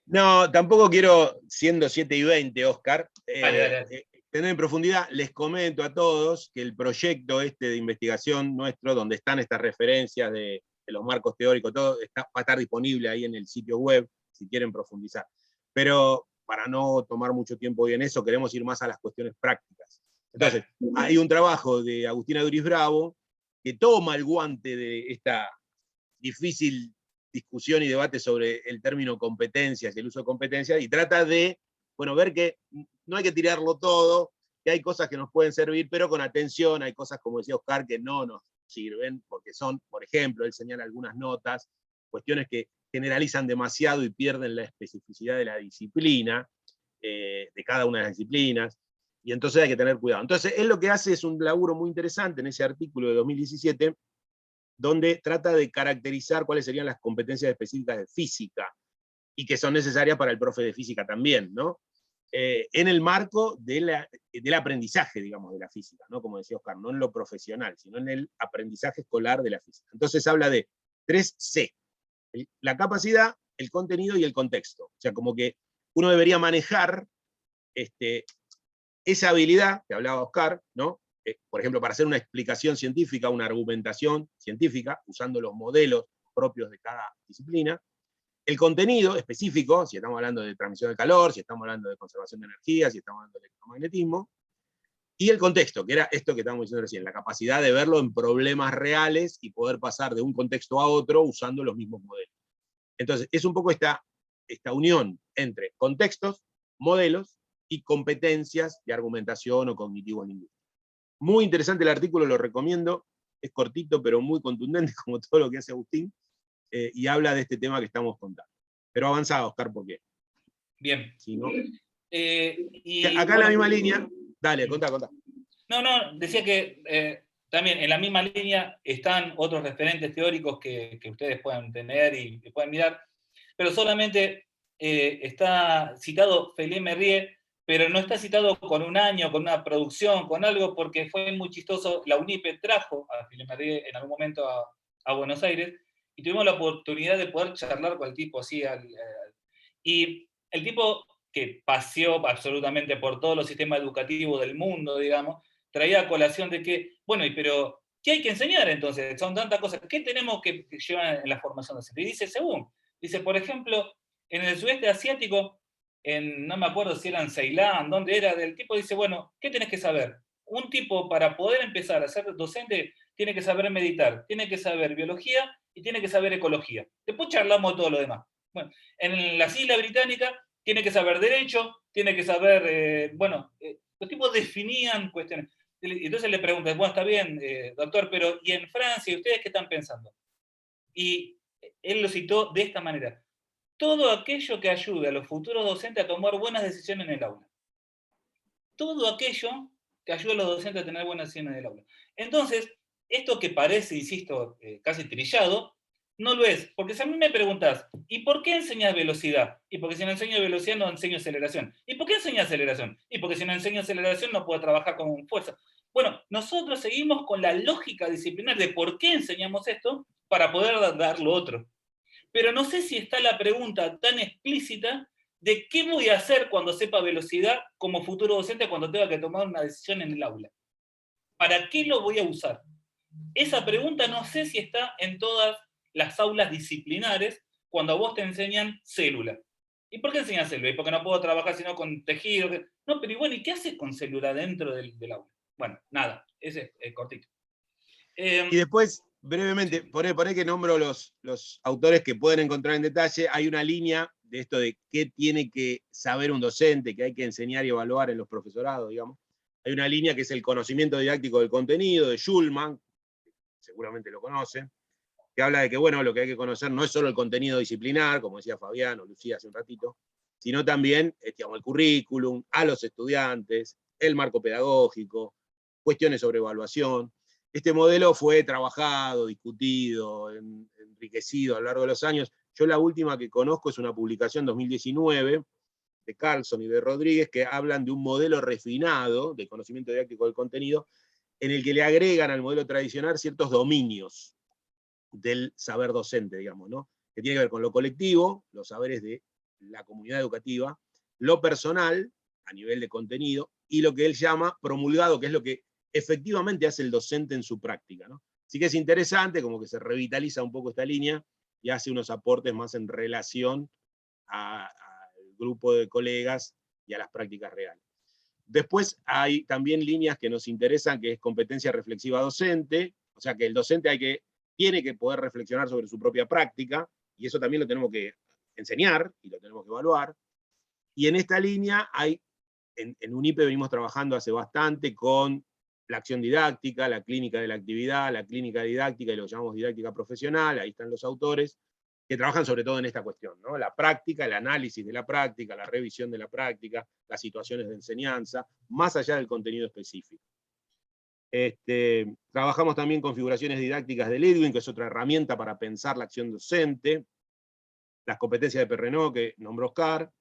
No, tampoco quiero, siendo 7:20, Oscar, Dale. tener en profundidad. Les comento a todos que el proyecto de investigación nuestro, donde están estas referencias de los marcos teóricos, todo, va a estar disponible ahí en el sitio web, si quieren profundizar. Pero para no tomar mucho tiempo hoy en eso, queremos ir más a las cuestiones prácticas. Entonces, hay un trabajo de Agustina Duris Bravo que toma el guante de esta difícil discusión y debate sobre el término competencias y el uso de competencias, y trata de, bueno, ver que no hay que tirarlo todo, que hay cosas que nos pueden servir, pero con atención, hay cosas, como decía Oscar, que no nos sirven, porque son, por ejemplo, él señala algunas notas, cuestiones que generalizan demasiado y pierden la especificidad de la disciplina, de cada una de las disciplinas, y entonces hay que tener cuidado. Entonces, él lo que hace es un laburo muy interesante en ese artículo de 2017, donde trata de caracterizar cuáles serían las competencias específicas de física, y que son necesarias para el profe de física también, ¿no? En el marco del aprendizaje, digamos, de la física, ¿no? Como decía Oscar, no en lo profesional, sino en el aprendizaje escolar de la física. Entonces habla de 3C, la capacidad, el contenido y el contexto. O sea, como que uno debería manejar esa habilidad que hablaba Oscar, ¿no? Por ejemplo, para hacer una explicación científica, una argumentación científica, usando los modelos propios de cada disciplina. El contenido específico, si estamos hablando de transmisión de calor, si estamos hablando de conservación de energía, si estamos hablando de electromagnetismo. Y el contexto, que era esto que estábamos diciendo recién, la capacidad de verlo en problemas reales y poder pasar de un contexto a otro usando los mismos modelos. Entonces, es un poco esta unión entre contextos, modelos y competencias de argumentación o cognitivos lingüísticos. Muy interesante el artículo, lo recomiendo, es cortito pero muy contundente, como todo lo que hace Agustín, y habla de este tema que estamos contando. Pero avanza, Oscar, ¿por qué? Bien. Si no... Acá en la misma línea, dale, contá. No, decía que también en la misma línea están otros referentes teóricos que ustedes puedan tener y pueden mirar, pero solamente está citado Feillet-Merrier, pero no está citado con un año, con una producción, con algo, porque fue muy chistoso. La UNIPE trajo a Feillet-Merrier en algún momento a Buenos Aires, y tuvimos la oportunidad de poder charlar con el tipo así. Y el tipo, que paseó absolutamente por todos los sistemas educativos del mundo, digamos, traía a colación de que, bueno, pero ¿qué hay que enseñar entonces? Son tantas cosas. ¿Qué tenemos que llevar en la formación docente? Y dice, por ejemplo, en el sudeste asiático, no me acuerdo si era en Ceilán, dónde era, del tipo dice, bueno, ¿qué tenés que saber? Un tipo, para poder empezar a ser docente, tiene que saber meditar, tiene que saber biología y tiene que saber ecología. Después charlamos de todo lo demás. Bueno, en las Islas Británicas tiene que saber derecho, tiene que saber, los tipos definían cuestiones. Entonces le preguntan, bueno, está bien, doctor, pero ¿y en Francia? ¿Ustedes qué están pensando? Y él lo citó de esta manera: todo aquello que ayude a los futuros docentes a tomar buenas decisiones en el aula. Todo aquello que ayude a los docentes a tener buenas decisiones en el aula. Entonces, esto que parece, insisto, casi trillado, no lo es. Porque si a mí me preguntas, ¿y por qué enseñas velocidad? Y porque si no enseño velocidad no enseño aceleración. ¿Y por qué enseño aceleración? Y porque si no enseño aceleración no puedo trabajar con fuerza. Bueno, nosotros seguimos con la lógica disciplinar de por qué enseñamos esto para poder dar lo otro. Pero no sé si está la pregunta tan explícita de qué voy a hacer cuando sepa velocidad como futuro docente cuando tenga que tomar una decisión en el aula. ¿Para qué lo voy a usar? Esa pregunta no sé si está en todas las aulas disciplinares cuando a vos te enseñan célula. ¿Y por qué enseñan célula? ¿Y porque no puedo trabajar sino con tejido? No, pero bueno, ¿y qué haces con célula dentro del aula? Bueno, nada, ese es cortito. Y después, brevemente, por ahí que nombro los autores que pueden encontrar en detalle, hay una línea de esto de qué tiene que saber un docente, que hay que enseñar y evaluar en los profesorados, digamos. Hay una línea que es el conocimiento didáctico del contenido, de Schulman, seguramente lo conocen, que habla de que, bueno, lo que hay que conocer no es solo el contenido disciplinar, como decía Fabián o Lucía hace un ratito, sino también digamos, el currículum, a los estudiantes, el marco pedagógico, cuestiones sobre evaluación. Este modelo fue trabajado, discutido, enriquecido a lo largo de los años. Yo la última que conozco es una publicación 2019 de Carlson y de Rodríguez, que hablan de un modelo refinado de conocimiento didáctico del contenido, en el que le agregan al modelo tradicional ciertos dominios del saber docente, digamos, ¿no? Que tiene que ver con lo colectivo, los saberes de la comunidad educativa, lo personal, a nivel de contenido, y lo que él llama promulgado, que es lo que efectivamente hace el docente en su práctica, ¿no? Así que es interesante, como que se revitaliza un poco esta línea y hace unos aportes más en relación al grupo de colegas y a las prácticas reales. Después hay también líneas que nos interesan, que es competencia reflexiva docente, o sea que el docente tiene que poder reflexionar sobre su propia práctica, y eso también lo tenemos que enseñar y lo tenemos que evaluar. Y en esta línea en UNIPE venimos trabajando hace bastante con la acción didáctica, la clínica de la actividad, la clínica didáctica, y lo llamamos didáctica profesional, ahí están los autores, que trabajan sobre todo en esta cuestión, ¿no? La práctica, el análisis de la práctica, la revisión de la práctica, las situaciones de enseñanza, más allá del contenido específico. Trabajamos también configuraciones didácticas del Edwin, que es otra herramienta para pensar la acción docente, las competencias de Perrenot, que nombró Oscar.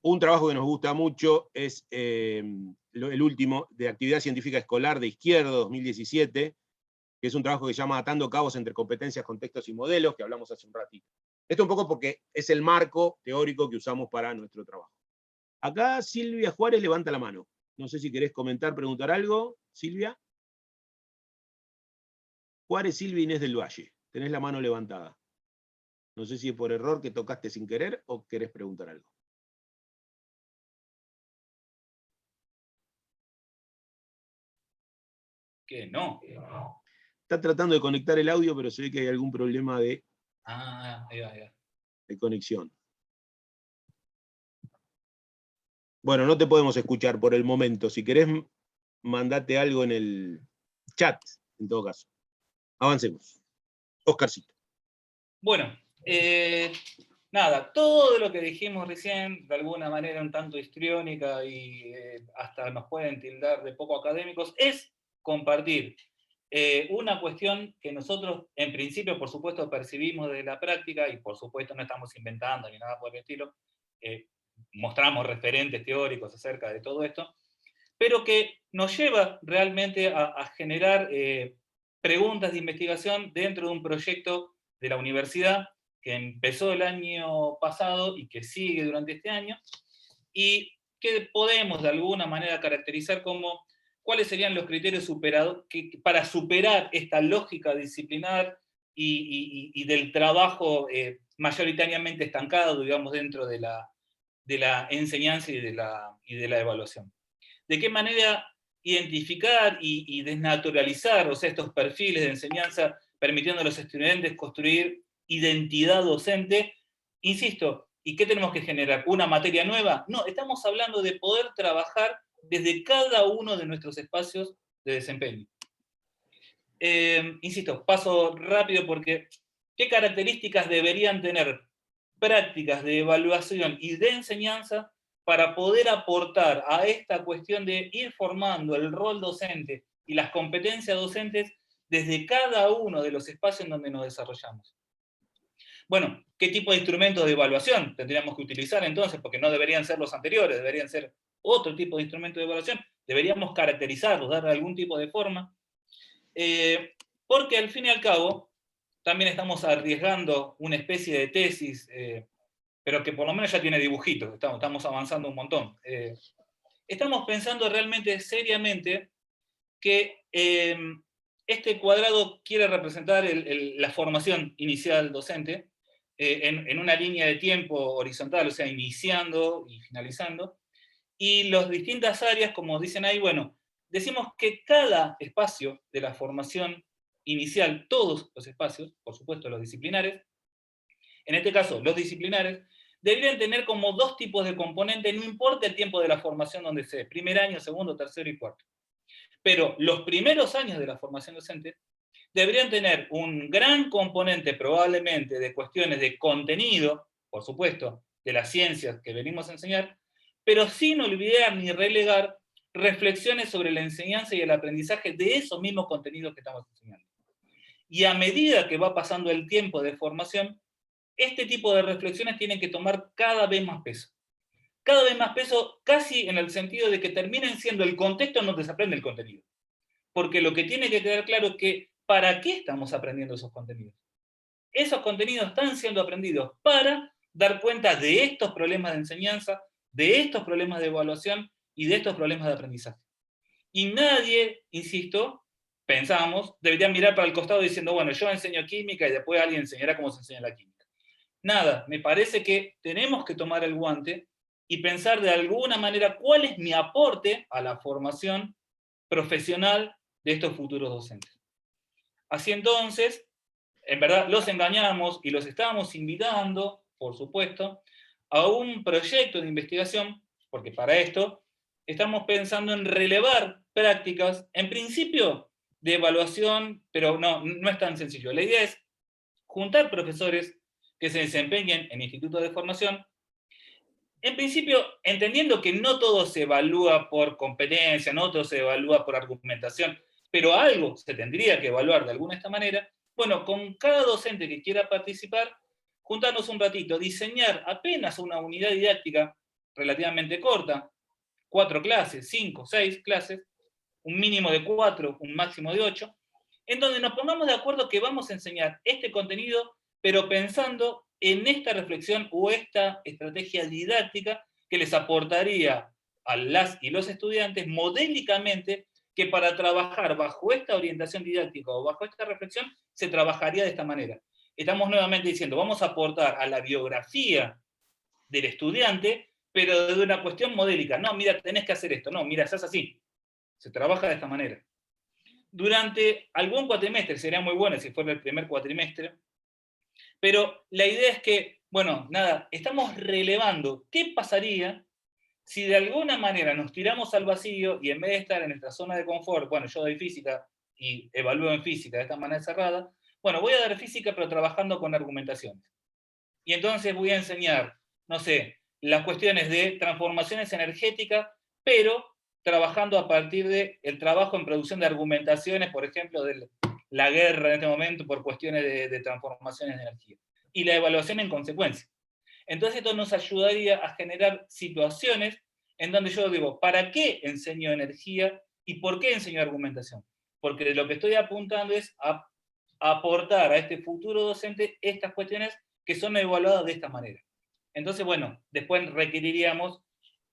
Un trabajo que nos gusta mucho es el último, de actividad científica escolar de Izquierdo, 2017, que es un trabajo que se llama Atando cabos entre competencias, contextos y modelos, que hablamos hace un ratito. Esto un poco porque es el marco teórico que usamos para nuestro trabajo. Acá Silvia Juárez levanta la mano. No sé si querés comentar, preguntar algo, Silvia. Juárez Silvia Inés del Valle. Tenés la mano levantada. No sé si es por error que tocaste sin querer o querés preguntar algo. Que no. Está tratando de conectar el audio, pero se ve que hay algún problema de conexión. Bueno, no te podemos escuchar por el momento. Si querés, mandate algo en el chat, en todo caso. Avancemos. Oscarcito. Bueno, nada, todo lo que dijimos recién, de alguna manera un tanto histriónica y hasta nos pueden tildar de poco académicos, es compartir una cuestión que nosotros, en principio, por supuesto, percibimos de la práctica, y por supuesto no estamos inventando ni nada por el estilo, mostramos referentes teóricos acerca de todo esto, pero que nos lleva realmente a generar preguntas de investigación dentro de un proyecto de la universidad que empezó el año pasado y que sigue durante este año, y que podemos de alguna manera caracterizar como cuáles serían los criterios para superar esta lógica disciplinar y del trabajo mayoritariamente estancado, digamos, dentro de la enseñanza y de la evaluación. ¿De qué manera identificar y desnaturalizar, o sea, estos perfiles de enseñanza, permitiendo a los estudiantes construir identidad docente? Insisto, ¿y qué tenemos que generar? ¿Una materia nueva? No, estamos hablando de poder trabajar desde cada uno de nuestros espacios de desempeño. Insisto, paso rápido porque ¿qué características deberían tener prácticas de evaluación y de enseñanza para poder aportar a esta cuestión de ir formando el rol docente y las competencias docentes desde cada uno de los espacios en donde nos desarrollamos? Bueno, ¿qué tipo de instrumentos de evaluación tendríamos que utilizar entonces? Porque no deberían ser los anteriores, deberían ser otro tipo de instrumento de evaluación. Deberíamos caracterizarlos, darle algún tipo de forma. Porque al fin y al cabo, también estamos arriesgando una especie de tesis, pero que por lo menos ya tiene dibujitos, estamos avanzando un montón. Estamos pensando realmente, seriamente, que este cuadrado quiere representar la formación inicial docente en una línea de tiempo horizontal, o sea, iniciando y finalizando, y las distintas áreas, como dicen ahí, bueno, decimos que cada espacio de la formación inicial, todos los espacios, por supuesto los disciplinares, en este caso los disciplinares, deberían tener como dos tipos de componentes, no importa el tiempo de la formación donde sea, primer año, segundo, tercero y cuarto. Pero los primeros años de la formación docente deberían tener un gran componente probablemente de cuestiones de contenido, por supuesto, de las ciencias que venimos a enseñar, pero sin olvidar ni relegar reflexiones sobre la enseñanza y el aprendizaje de esos mismos contenidos que estamos enseñando. Y a medida que va pasando el tiempo de formación, este tipo de reflexiones tienen que tomar cada vez más peso. cada vez más peso, casi en el sentido de que terminen siendo el contexto en donde se aprende el contenido. Porque lo que tiene que quedar claro es que ¿para qué estamos aprendiendo esos contenidos? Esos contenidos están siendo aprendidos para dar cuenta de estos problemas de enseñanza, de estos problemas de evaluación y de estos problemas de aprendizaje. Y nadie, insisto, pensamos, debería mirar para el costado diciendo, bueno, yo enseño química y después alguien enseñará cómo se enseña la química. Nada, me parece que tenemos que tomar el guante y pensar de alguna manera cuál es mi aporte a la formación profesional de estos futuros docentes. Así entonces, en verdad, los engañamos y los estábamos invitando, por supuesto, a un proyecto de investigación, porque para esto estamos pensando en relevar prácticas, en principio, de evaluación, pero no es tan sencillo. La idea es juntar profesores que se desempeñen en institutos de formación, en principio, entendiendo que no todo se evalúa por competencia, no todo se evalúa por argumentación, pero algo se tendría que evaluar de alguna de esta manera. Bueno, con cada docente que quiera participar, juntarnos un ratito, diseñar apenas una unidad didáctica relativamente corta, 4 clases, 5, 6 clases, un mínimo de 4, un máximo de 8, en donde nos pongamos de acuerdo que vamos a enseñar este contenido, pero pensando en esta reflexión o esta estrategia didáctica que les aportaría a las y los estudiantes modélicamente que para trabajar bajo esta orientación didáctica o bajo esta reflexión se trabajaría de esta manera. Estamos nuevamente diciendo, vamos a aportar a la biografía del estudiante, pero de una cuestión modélica. No, mira, tenés que hacer esto. No, mira, se hace así. Se trabaja de esta manera. Durante algún cuatrimestre, sería muy bueno si fuera el primer cuatrimestre, pero la idea es que, bueno, nada, estamos relevando qué pasaría si de alguna manera nos tiramos al vacío y en vez de estar en nuestra zona de confort, bueno, yo doy física y evalúo en física de esta manera cerrada, bueno, voy a dar física pero trabajando con argumentaciones. Y entonces voy a enseñar, no sé, las cuestiones de transformaciones energéticas, pero trabajando a partir del trabajo en producción de argumentaciones, por ejemplo, de la guerra en este momento por cuestiones de transformaciones de energía. Y la evaluación en consecuencia. Entonces esto nos ayudaría a generar situaciones en donde yo digo, ¿para qué enseño energía y por qué enseño argumentación? Porque lo que estoy apuntando es a aportar a este futuro docente estas cuestiones que son evaluadas de esta manera. Entonces, bueno, después requeriríamos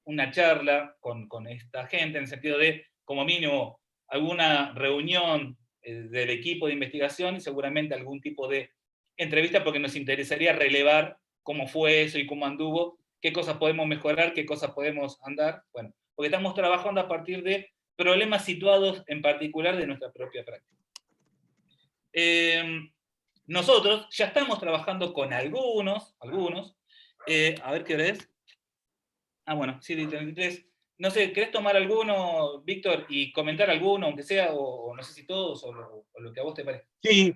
una charla con esta gente, en el sentido de, como mínimo, alguna reunión del equipo de investigación y seguramente algún tipo de entrevista, porque nos interesaría relevar cómo fue eso y cómo anduvo, qué cosas podemos mejorar, qué cosas podemos andar. Bueno, porque estamos trabajando a partir de problemas situados en particular de nuestra propia práctica. Nosotros ya estamos trabajando con algunos, a ver qué hora es. Ah, bueno, sí, 33. No sé, ¿querés tomar alguno, Víctor, y comentar alguno, aunque sea, o no sé si todos, o lo que a vos te parezca? Sí,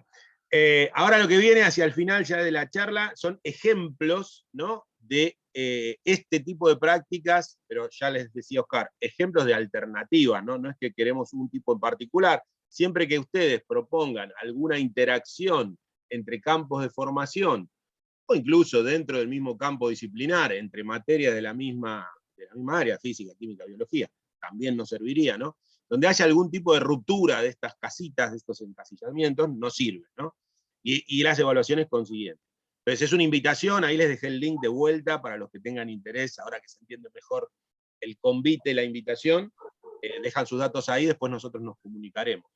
ahora lo que viene hacia el final ya de la charla son ejemplos, ¿no?, de este tipo de prácticas, pero ya les decía Oscar, ejemplos de alternativas, ¿no? No es que queremos un tipo en particular. Siempre que ustedes propongan alguna interacción entre campos de formación, o incluso dentro del mismo campo disciplinar, entre materias de la misma área, física, química, biología, también nos serviría, ¿no? Donde haya algún tipo de ruptura de estas casitas, de estos encasillamientos, nos sirve, ¿no? Y las evaluaciones consiguientes. Entonces es una invitación, ahí les dejé el link de vuelta para los que tengan interés, ahora que se entiende mejor el convite, la invitación, dejan sus datos ahí, después nosotros nos comunicaremos.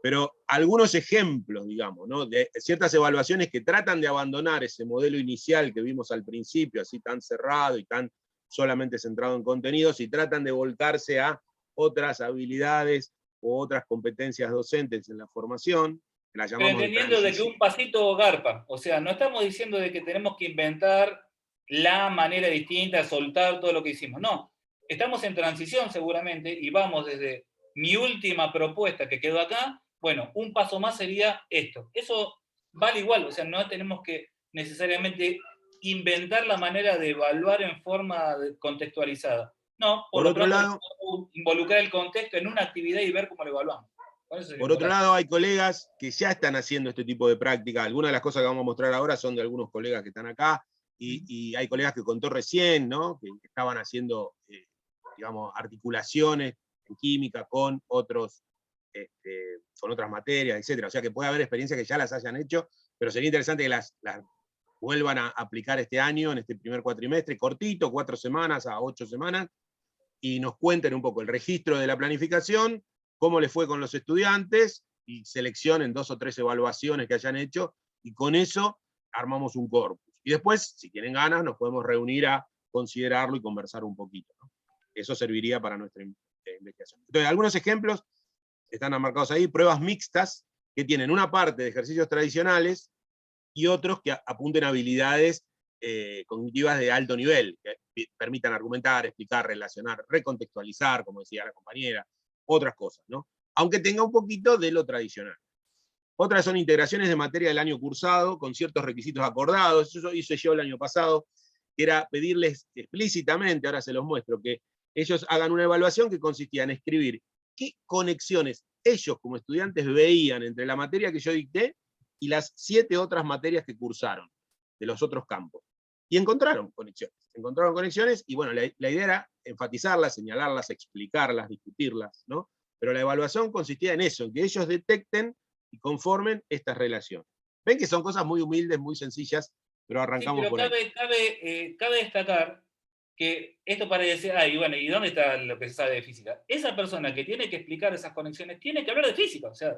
Pero algunos ejemplos, digamos, ¿no?, de ciertas evaluaciones que tratan de abandonar ese modelo inicial que vimos al principio, así tan cerrado y tan solamente centrado en contenidos, y tratan de volcarse a otras habilidades o otras competencias docentes en la formación, que las llamamos. Pero entendiendo de que un pasito garpa, o sea, no estamos diciendo de que tenemos que inventar la manera distinta, soltar todo lo que hicimos, no. Estamos en transición seguramente y vamos desde mi última propuesta que quedó acá, bueno, un paso más sería esto. Eso vale igual, o sea, no tenemos que necesariamente inventar la manera de evaluar en forma contextualizada. No, por otro lado, involucrar el contexto en una actividad y ver cómo lo evaluamos. Por otro lado, hay colegas que ya están haciendo este tipo de práctica. Algunas de las cosas que vamos a mostrar ahora son de algunos colegas que están acá, y hay colegas que contó recién, ¿no? Que estaban haciendo, digamos, articulaciones en química con otros, con otras materias, etc. O sea que puede haber experiencias que ya las hayan hecho, pero sería interesante que las vuelvan a aplicar este año, en este primer cuatrimestre, cortito, 4 semanas a 8 semanas, y nos cuenten un poco el registro de la planificación, cómo les fue con los estudiantes, y seleccionen 2 o 3 evaluaciones que hayan hecho, y con eso armamos un corpus. Y después, si tienen ganas, nos podemos reunir a considerarlo y conversar un poquito, ¿no? Eso serviría para nuestra investigación. Entonces, algunos ejemplos están marcados ahí, pruebas mixtas, que tienen una parte de ejercicios tradicionales, y otros que apunten a habilidades cognitivas de alto nivel, que permitan argumentar, explicar, relacionar, recontextualizar, como decía la compañera, otras cosas, ¿no? Aunque tenga un poquito de lo tradicional. Otras son integraciones de materia del año cursado, con ciertos requisitos acordados. Eso hice yo el año pasado, que era pedirles explícitamente, ahora se los muestro, que ellos hagan una evaluación que consistía en escribir qué conexiones ellos como estudiantes veían entre la materia que yo dicté y las 7 otras materias que cursaron, de los otros campos. Y encontraron conexiones, y bueno, la idea era enfatizarlas, señalarlas, explicarlas, discutirlas, ¿no? Pero la evaluación consistía en eso, en que ellos detecten y conformen estas relaciones. Ven que son cosas muy humildes, muy sencillas, pero arrancamos por ahí. Cabe destacar que esto para decir, y bueno, ¿y dónde está lo que se sabe de física? Esa persona que tiene que explicar esas conexiones tiene que hablar de física, o sea,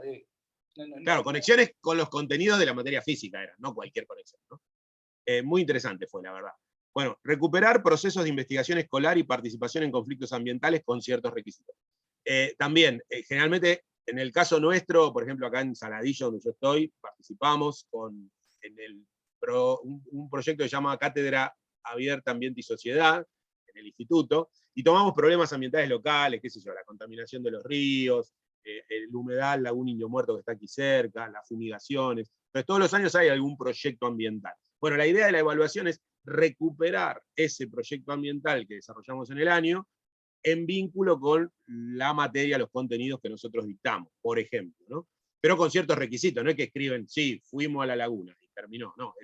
claro, conexiones con los contenidos de la materia física eran, no cualquier conexión, ¿no? Muy interesante fue, la verdad. Bueno, recuperar procesos de investigación escolar y participación en conflictos ambientales con ciertos requisitos. También, generalmente, en el caso nuestro, por ejemplo, acá en Saladillo, donde yo estoy, participamos en un proyecto que se llama Cátedra Abierta Ambiente y Sociedad, en el instituto, y tomamos problemas ambientales locales, qué sé yo, la contaminación de los ríos, el humedal Lagún Indio Muerto que está aquí cerca, las fumigaciones. Entonces, todos los años hay algún proyecto ambiental. Bueno, la idea de la evaluación es recuperar ese proyecto ambiental que desarrollamos en el año en vínculo con la materia, los contenidos que nosotros dictamos, por ejemplo, ¿no? Pero con ciertos requisitos, no es que escriben, sí, fuimos a la laguna y terminó, no.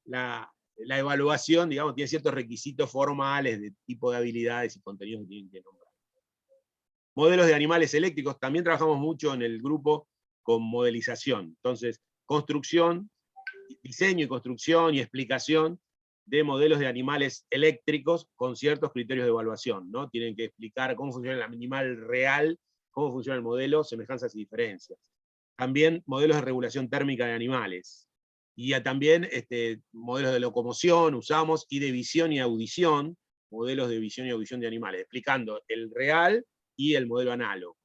La evaluación, digamos, tiene ciertos requisitos formales de tipo de habilidades y contenidos que tienen que nombrar. Modelos de animales eléctricos, también trabajamos mucho en el grupo con modelización. Entonces, construcción, diseño y construcción y explicación de modelos de animales eléctricos con ciertos criterios de evaluación, ¿no? Tienen que explicar cómo funciona el animal real, cómo funciona el modelo, semejanzas y diferencias. También modelos de regulación térmica de animales. Y también modelos de locomoción usamos, y de visión y audición, modelos de visión y audición de animales, explicando el real y el modelo análogo.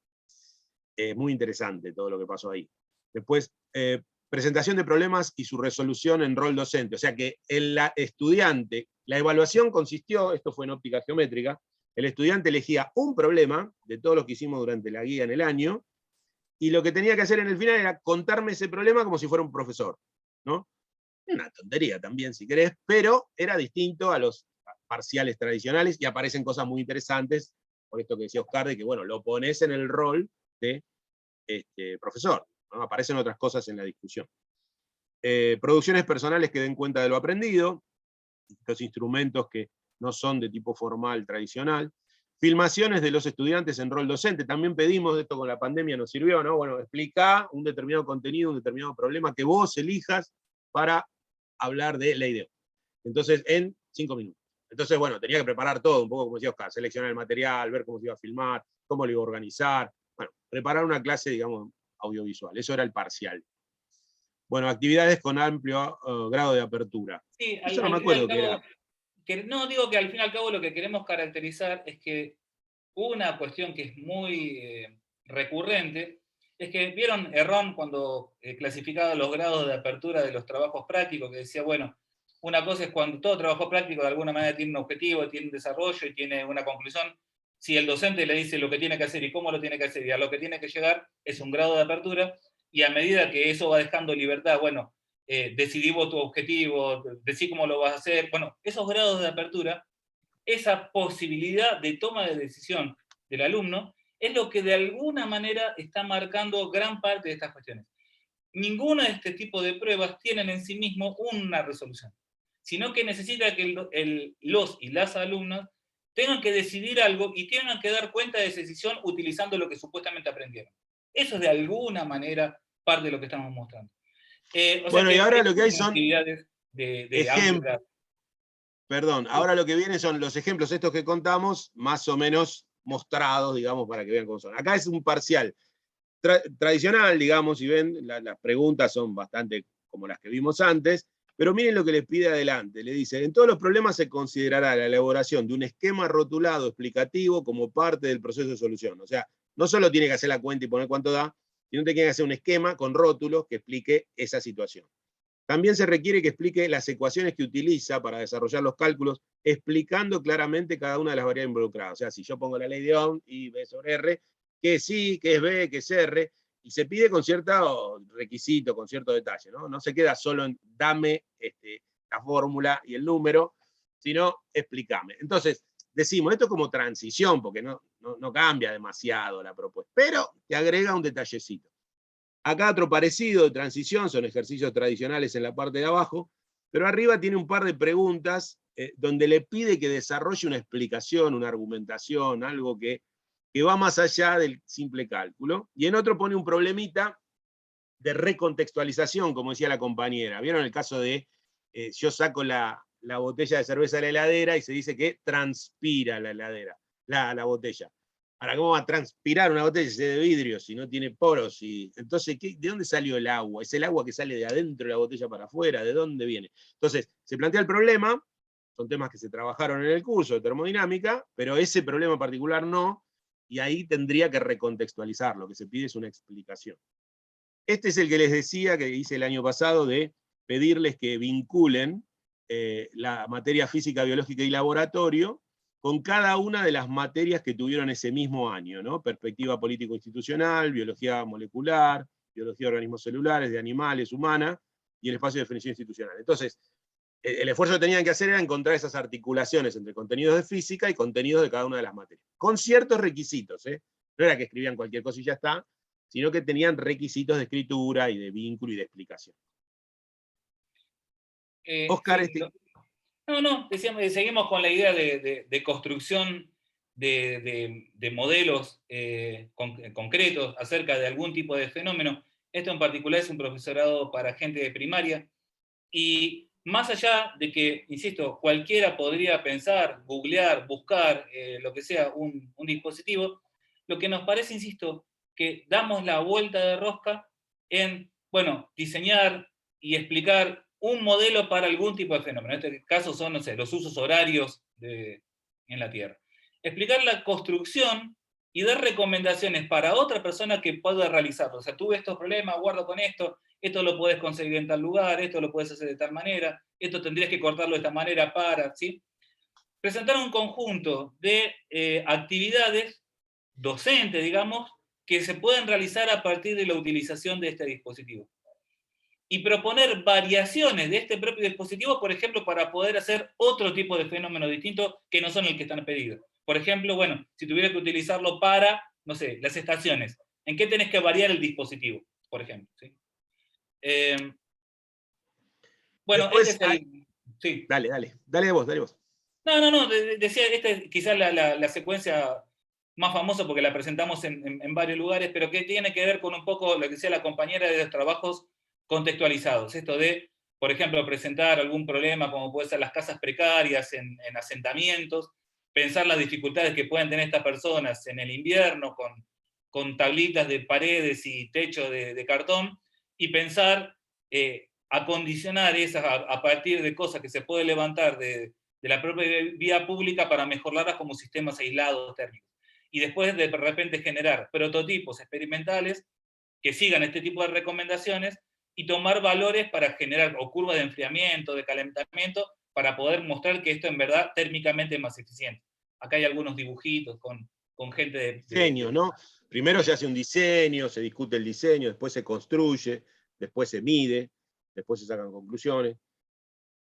Muy interesante todo lo que pasó ahí. Después, presentación de problemas y su resolución en rol docente. O sea que el estudiante, la evaluación consistió, esto fue en óptica geométrica, el estudiante elegía un problema de todos los que hicimos durante la guía en el año, y lo que tenía que hacer en el final era contarme ese problema como si fuera un profesor, ¿no? Una tontería también, si querés, pero era distinto a los parciales tradicionales, y aparecen cosas muy interesantes, por esto que decía Oscar, de que, bueno, lo pones en el rol de profesor, ¿no? Aparecen otras cosas en la discusión. Producciones personales que den cuenta de lo aprendido, estos instrumentos que no son de tipo formal tradicional. Filmaciones de los estudiantes en rol docente, también pedimos, esto con la pandemia nos sirvió, ¿no? Bueno, explica un determinado contenido, un determinado problema que vos elijas para hablar de la idea. Entonces, en 5 minutos. Entonces, bueno, tenía que preparar todo, un poco como decía Oscar, seleccionar el material, ver cómo se iba a filmar, cómo lo iba a organizar, bueno, preparar una clase, digamos, audiovisual. Eso era el parcial. Bueno, actividades con amplio grado de apertura. Sí, eso no me acuerdo qué era. No, digo que al fin y al cabo lo que queremos caracterizar es que una cuestión que es muy recurrente es que vieron Herrón cuando clasificaba los grados de apertura de los trabajos prácticos, que decía, bueno, una cosa es cuando todo trabajo práctico de alguna manera tiene un objetivo, tiene un desarrollo y tiene una conclusión. Si el docente le dice lo que tiene que hacer y cómo lo tiene que hacer y a lo que tiene que llegar, es un grado de apertura, y a medida que eso va dejando libertad, bueno, decidí vos tu objetivo, decí cómo lo vas a hacer, bueno, esos grados de apertura, esa posibilidad de toma de decisión del alumno, es lo que de alguna manera está marcando gran parte de estas cuestiones. Ninguna de este tipo de pruebas tienen en sí mismo una resolución. sino que necesita que los y las alumnas tengan que decidir algo y tengan que dar cuenta de esa decisión utilizando lo que supuestamente aprendieron. Eso es de alguna manera parte de lo que estamos mostrando. Bueno, y ahora lo que hay son actividades de ejemplos. Perdón, ahora lo que viene son los ejemplos estos que contamos, más o menos mostrados, digamos, para que vean cómo son. Acá es un parcial tradicional, digamos, si ven, las preguntas son bastante como las que vimos antes, pero miren lo que les pide adelante. Le dice, en todos los problemas se considerará la elaboración de un esquema rotulado explicativo como parte del proceso de solución. O sea, no solo tiene que hacer la cuenta y poner cuánto da, sino que tiene que hacer un esquema con rótulos que explique esa situación. También se requiere que explique las ecuaciones que utiliza para desarrollar los cálculos, explicando claramente cada una de las variables involucradas. O sea, si yo pongo la ley de Ohm, I, B sobre R, qué es I, qué es B, qué es R, y se pide con cierto requisito, con cierto detalle, ¿no? No se queda solo en dame la fórmula y el número, sino explícame. Entonces, decimos, esto es como transición, porque no cambia demasiado la propuesta, pero te agrega un detallecito. Acá otro parecido de transición, son ejercicios tradicionales en la parte de abajo, pero arriba tiene un par de preguntas donde le pide que desarrolle una explicación, una argumentación, algo que va más allá del simple cálculo. Y en otro pone un problemita de recontextualización, como decía la compañera. ¿Vieron el caso de, yo saco la botella de cerveza de la heladera y se dice que transpira la heladera, la botella? Ahora, ¿cómo va a transpirar una botella de vidrio si no tiene poros? Entonces, ¿de dónde salió el agua? ¿Es el agua que sale de adentro de la botella para afuera? ¿De dónde viene? Entonces, se plantea el problema, son temas que se trabajaron en el curso de termodinámica, pero ese problema en particular no, y ahí tendría que recontextualizar, lo que se pide es una explicación. Este es el que les decía, que hice el año pasado, de pedirles que vinculen la materia física, biológica y laboratorio con cada una de las materias que tuvieron ese mismo año, ¿no? Perspectiva político-institucional, biología molecular, biología de organismos celulares, de animales, humana, y el espacio de definición institucional. Entonces, el esfuerzo que tenían que hacer era encontrar esas articulaciones entre contenidos de física y contenidos de cada una de las materias, con ciertos requisitos, ¿eh? No era que escribían cualquier cosa y ya está, sino que tenían requisitos de escritura y de vínculo y de explicación. Oscar, sí, No, decíamos, seguimos con la idea de construcción de modelos concretos acerca de algún tipo de fenómeno. Esto en particular es un profesorado para gente de primaria, y más allá de que, insisto, cualquiera podría pensar, googlear, buscar, lo que sea, un dispositivo, lo que nos parece, insisto, que damos la vuelta de rosca en, bueno, diseñar y explicar un modelo para algún tipo de fenómeno. En este caso son, no sé, los usos horarios en la Tierra. Explicar la construcción y dar recomendaciones para otra persona que pueda realizarlo. O sea, tuve estos problemas, guardo con esto lo puedes conseguir en tal lugar, esto lo puedes hacer de tal manera, esto tendrías que cortarlo de esta manera para, ¿sí? Presentar un conjunto de actividades docentes, digamos, que se pueden realizar a partir de la utilización de este dispositivo. Y proponer variaciones de este propio dispositivo, por ejemplo, para poder hacer otro tipo de fenómeno distinto que no son el que están pedidos. Por ejemplo, bueno, si tuviera que utilizarlo para, no sé, las estaciones, ¿en qué tenés que variar el dispositivo, por ejemplo? ¿Sí? Bueno, después, este es el... Sí. Dale vos. No, decía, esta es quizás la secuencia más famosa porque la presentamos en varios lugares, pero que tiene que ver con un poco lo que decía la compañera de los trabajos contextualizados. Esto de, por ejemplo, presentar algún problema como puede ser las casas precarias en asentamientos, pensar las dificultades que pueden tener estas personas en el invierno con tablitas de paredes y techo de cartón, y pensar, acondicionar esas a partir de cosas que se pueden levantar de la propia vía pública para mejorarlas como sistemas aislados térmicos. Y después de repente generar prototipos experimentales que sigan este tipo de recomendaciones y tomar valores para generar o curvas de enfriamiento, de calentamiento, para poder mostrar que esto en verdad térmicamente es más eficiente. Acá hay algunos dibujitos con gente de diseño, ¿no? Primero se hace un diseño, se discute el diseño, después se construye, después se mide, después se sacan conclusiones.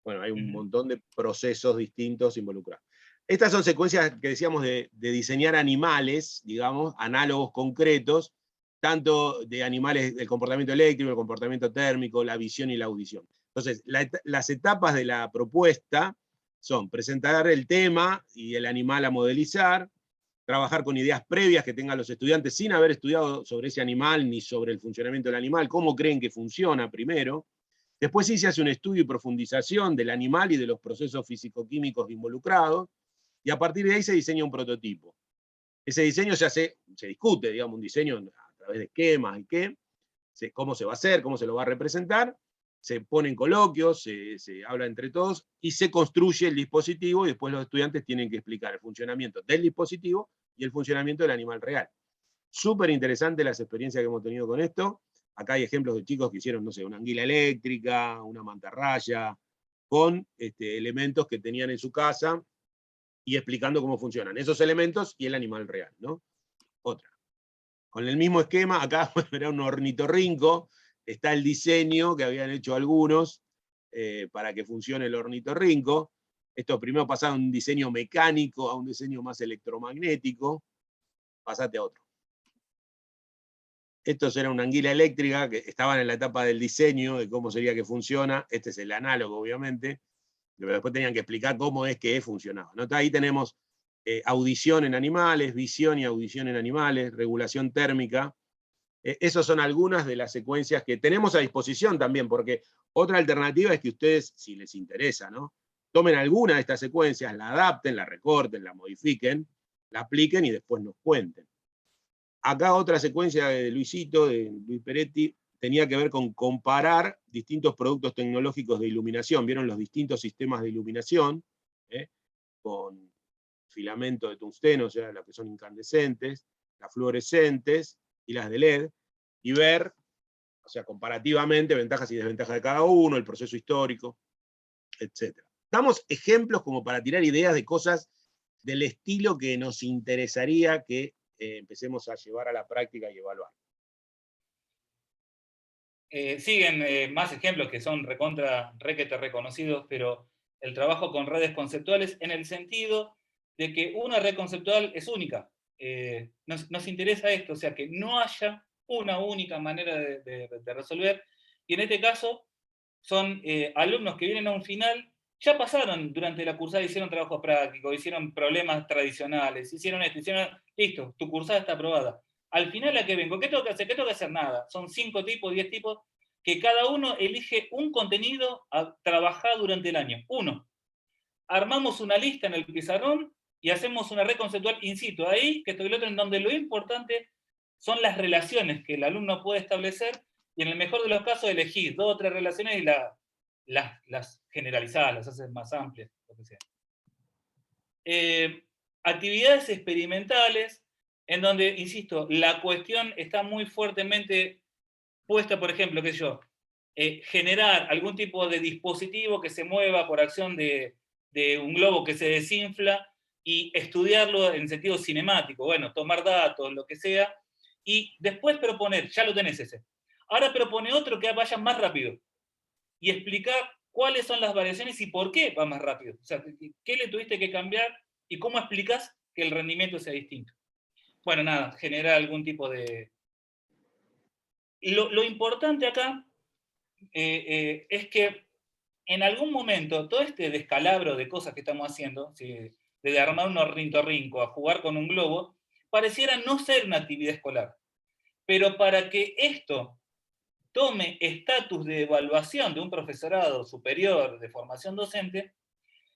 Bueno, hay un montón de procesos distintos involucrados. Estas son secuencias que decíamos de diseñar animales, digamos, análogos concretos, tanto de animales del comportamiento eléctrico, el comportamiento térmico, la visión y la audición. Entonces, las etapas de la propuesta son presentar el tema y el animal a modelizar, trabajar con ideas previas que tengan los estudiantes sin haber estudiado sobre ese animal ni sobre el funcionamiento del animal, cómo creen que funciona primero. Después sí se hace un estudio y profundización del animal y de los procesos físico-químicos involucrados, y a partir de ahí se diseña un prototipo. Ese diseño se discute, digamos, un diseño a través de esquemas y cómo se va a hacer, cómo se lo va a representar, se pone en coloquios, se habla entre todos, y se construye el dispositivo, y después los estudiantes tienen que explicar el funcionamiento del dispositivo y el funcionamiento del animal real. Súper interesante las experiencias que hemos tenido con esto. Acá hay ejemplos de chicos que hicieron, no sé, una anguila eléctrica, una mantarraya, con elementos que tenían en su casa, y explicando cómo funcionan esos elementos y el animal real, ¿no? Otra. Con el mismo esquema, acá era un ornitorrinco, está el diseño que habían hecho algunos para que funcione el ornitorrinco. Esto primero pasaron de un diseño mecánico a un diseño más electromagnético. Pasate a otro. Estos eran una anguila eléctrica que estaban en la etapa del diseño, de cómo sería que funciona. Este es el análogo, obviamente. Pero después tenían que explicar cómo es que funcionaba, ¿no? Ahí tenemos audición en animales, visión y audición en animales, regulación térmica. Esas son algunas de las secuencias que tenemos a disposición también, porque otra alternativa es que ustedes, si les interesa, ¿no?, tomen alguna de estas secuencias, la adapten, la recorten, la modifiquen, la apliquen y después nos cuenten. Acá otra secuencia de Luisito, de Luis Peretti, tenía que ver con comparar distintos productos tecnológicos de iluminación. ¿Vieron los distintos sistemas de iluminación? Con filamento de tungsteno, o sea, las que son incandescentes, las fluorescentes y las de LED, y ver, o sea, comparativamente, ventajas y desventajas de cada uno, el proceso histórico, etc. Damos ejemplos como para tirar ideas de cosas del estilo que nos interesaría que empecemos a llevar a la práctica y evaluar. Siguen más ejemplos que son requete reconocidos, pero el trabajo con redes conceptuales en el sentido de que una red conceptual es única. Nos interesa esto, o sea, que no haya una única manera de resolver, y en este caso son alumnos que vienen a un final, ya pasaron durante la cursada, hicieron trabajo práctico, hicieron problemas tradicionales, hicieron esto, listo, tu cursada está aprobada. Al final, ¿a qué vengo? ¿Qué tengo que hacer? ¿Qué tengo que hacer? Nada. Son 5 tipos, 10 tipos, que cada uno elige un contenido a trabajar durante el año. Uno. Armamos una lista en el pizarrón y hacemos una red conceptual in situ. Ahí, que estoy el otro, en donde lo importante son las relaciones que el alumno puede establecer, y en el mejor de los casos elegís 2 o 3 relaciones y las generalizás, las haces más amplias, lo que sea. Actividades experimentales, en donde, insisto, la cuestión está muy fuertemente puesta, por ejemplo, qué sé yo, generar algún tipo de dispositivo que se mueva por acción de un globo que se desinfla y estudiarlo en sentido cinemático, bueno, tomar datos, lo que sea, y después proponer, ya lo tenés ese. Ahora propone otro que vaya más rápido y explicar cuáles son las variaciones y por qué va más rápido. O sea, qué le tuviste que cambiar y cómo explicás que el rendimiento sea distinto. Bueno, nada, generar algún tipo de... Lo importante acá es que en algún momento todo este descalabro de cosas que estamos haciendo, ¿sí?, de armar un ornitorrinco a jugar con un globo, pareciera no ser una actividad escolar. Pero para que esto tome estatus de evaluación de un profesorado superior de formación docente,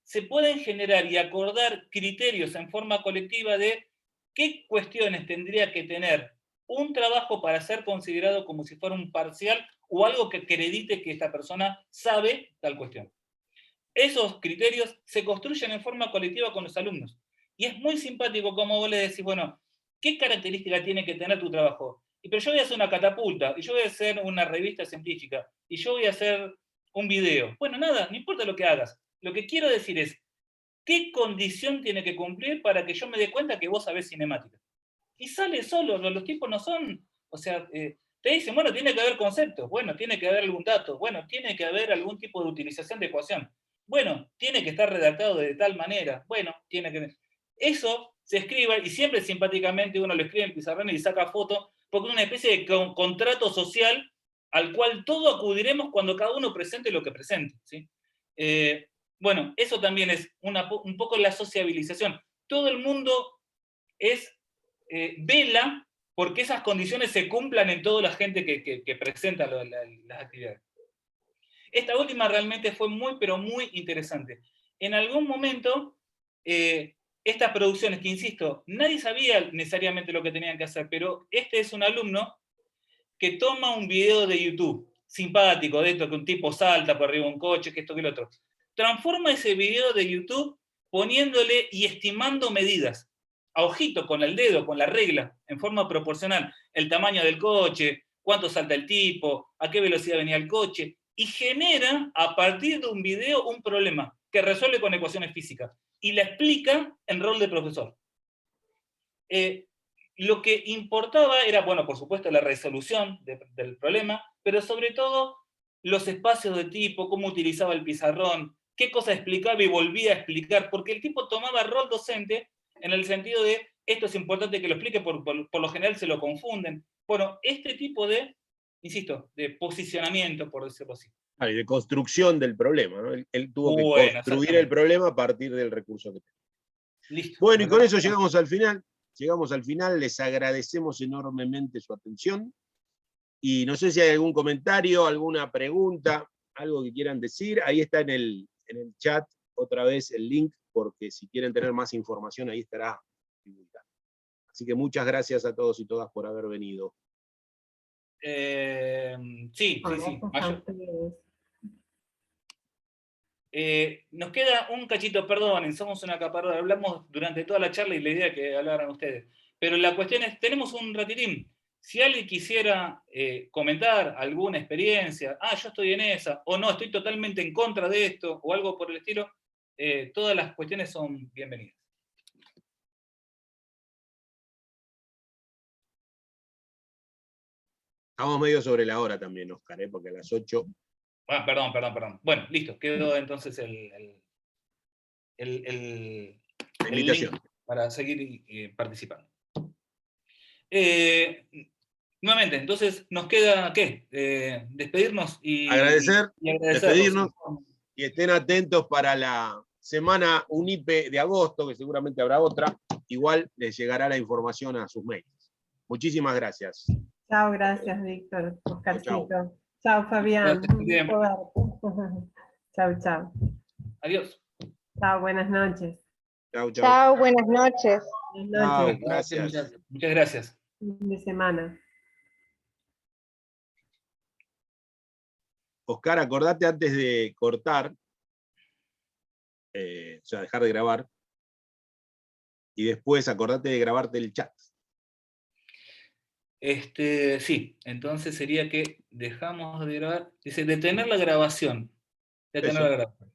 se pueden generar y acordar criterios en forma colectiva de qué cuestiones tendría que tener un trabajo para ser considerado como si fuera un parcial o algo que acredite que esta persona sabe tal cuestión. Esos criterios se construyen en forma colectiva con los alumnos. Y es muy simpático como vos le decís, bueno, ¿qué característica tiene que tener tu trabajo? Pero yo voy a hacer una catapulta, y yo voy a hacer una revista científica, y yo voy a hacer un video. Bueno, nada, no importa lo que hagas. Lo que quiero decir es, ¿qué condición tiene que cumplir para que yo me dé cuenta que vos sabés cinemática? Y sale solo, los tipos no son, o sea, te dicen, bueno, tiene que haber conceptos, bueno, tiene que haber algún dato, bueno, tiene que haber algún tipo de utilización de ecuación, bueno, tiene que estar redactado de tal manera, bueno, tiene que... Eso se escribe, y siempre simpáticamente uno lo escribe en el pizarrón y saca foto, porque es una especie de contrato social al cual todos acudiremos cuando cada uno presente lo que presente, ¿sí? Bueno, eso también es un poco la sociabilización. Todo el mundo vela porque esas condiciones se cumplan en toda la gente que presenta las actividades. Esta última realmente fue muy, pero muy interesante. En algún momento, estas producciones, que insisto, nadie sabía necesariamente lo que tenían que hacer, pero este es un alumno que toma un video de YouTube, simpático, de esto, que un tipo salta por arriba de un coche, que esto, que lo otro. Transforma ese video de YouTube poniéndole y estimando medidas, a ojito, con el dedo, con la regla, en forma proporcional, el tamaño del coche, cuánto salta el tipo, a qué velocidad venía el coche, y genera, a partir de un video, un problema que resuelve con ecuaciones físicas, y la explica en rol de profesor. Lo que importaba era, bueno, por supuesto, la resolución del problema, pero sobre todo los espacios de tipo, cómo utilizaba el pizarrón, qué cosa explicaba y volvía a explicar, porque el tipo tomaba rol docente en el sentido de, esto es importante que lo explique, por lo general se lo confunden. Bueno, este tipo de, insisto, de posicionamiento, por decirlo así. Y de construcción del problema, ¿no? Él tuvo que construir el problema a partir del recurso que tenía. Listo. Bueno, y con eso llegamos al final. Llegamos al final, les agradecemos enormemente su atención. Y no sé si hay algún comentario, alguna pregunta, algo que quieran decir. Ahí está en el chat otra vez el link, porque si quieren tener más información ahí estará divulgado. Así que muchas gracias a todos y todas por haber venido. Sí. Nos queda un cachito, perdonen, somos una acaparadora, hablamos durante toda la charla y la idea que hablaran ustedes. Pero la cuestión es, tenemos un ratitín. Si alguien quisiera comentar alguna experiencia, yo estoy en esa, o no, estoy totalmente en contra de esto, o algo por el estilo, todas las cuestiones son bienvenidas. Estamos medio sobre la hora también, Oscar, porque a las 8... Perdón. Bueno, listo, quedó entonces la invitación link para seguir participando. Nuevamente, entonces nos queda, ¿qué? Despedirnos y despedirnos, y estén atentos para la semana UNIPE de agosto, que seguramente habrá otra, igual les llegará la información a sus mails. Muchísimas gracias. Chao, gracias, Víctor, Oscarcito. Chao, Fabián. Chao. Adiós. Chao, buenas noches. Chao, buenas noches. Chao, gracias. Muchas gracias. Fin de semana. Oscar, acordate antes de cortar, o sea, dejar de grabar, y después acordate de grabarte el chat. Sí, entonces sería que dejamos de grabar, dice detener la grabación. Detener la grabación.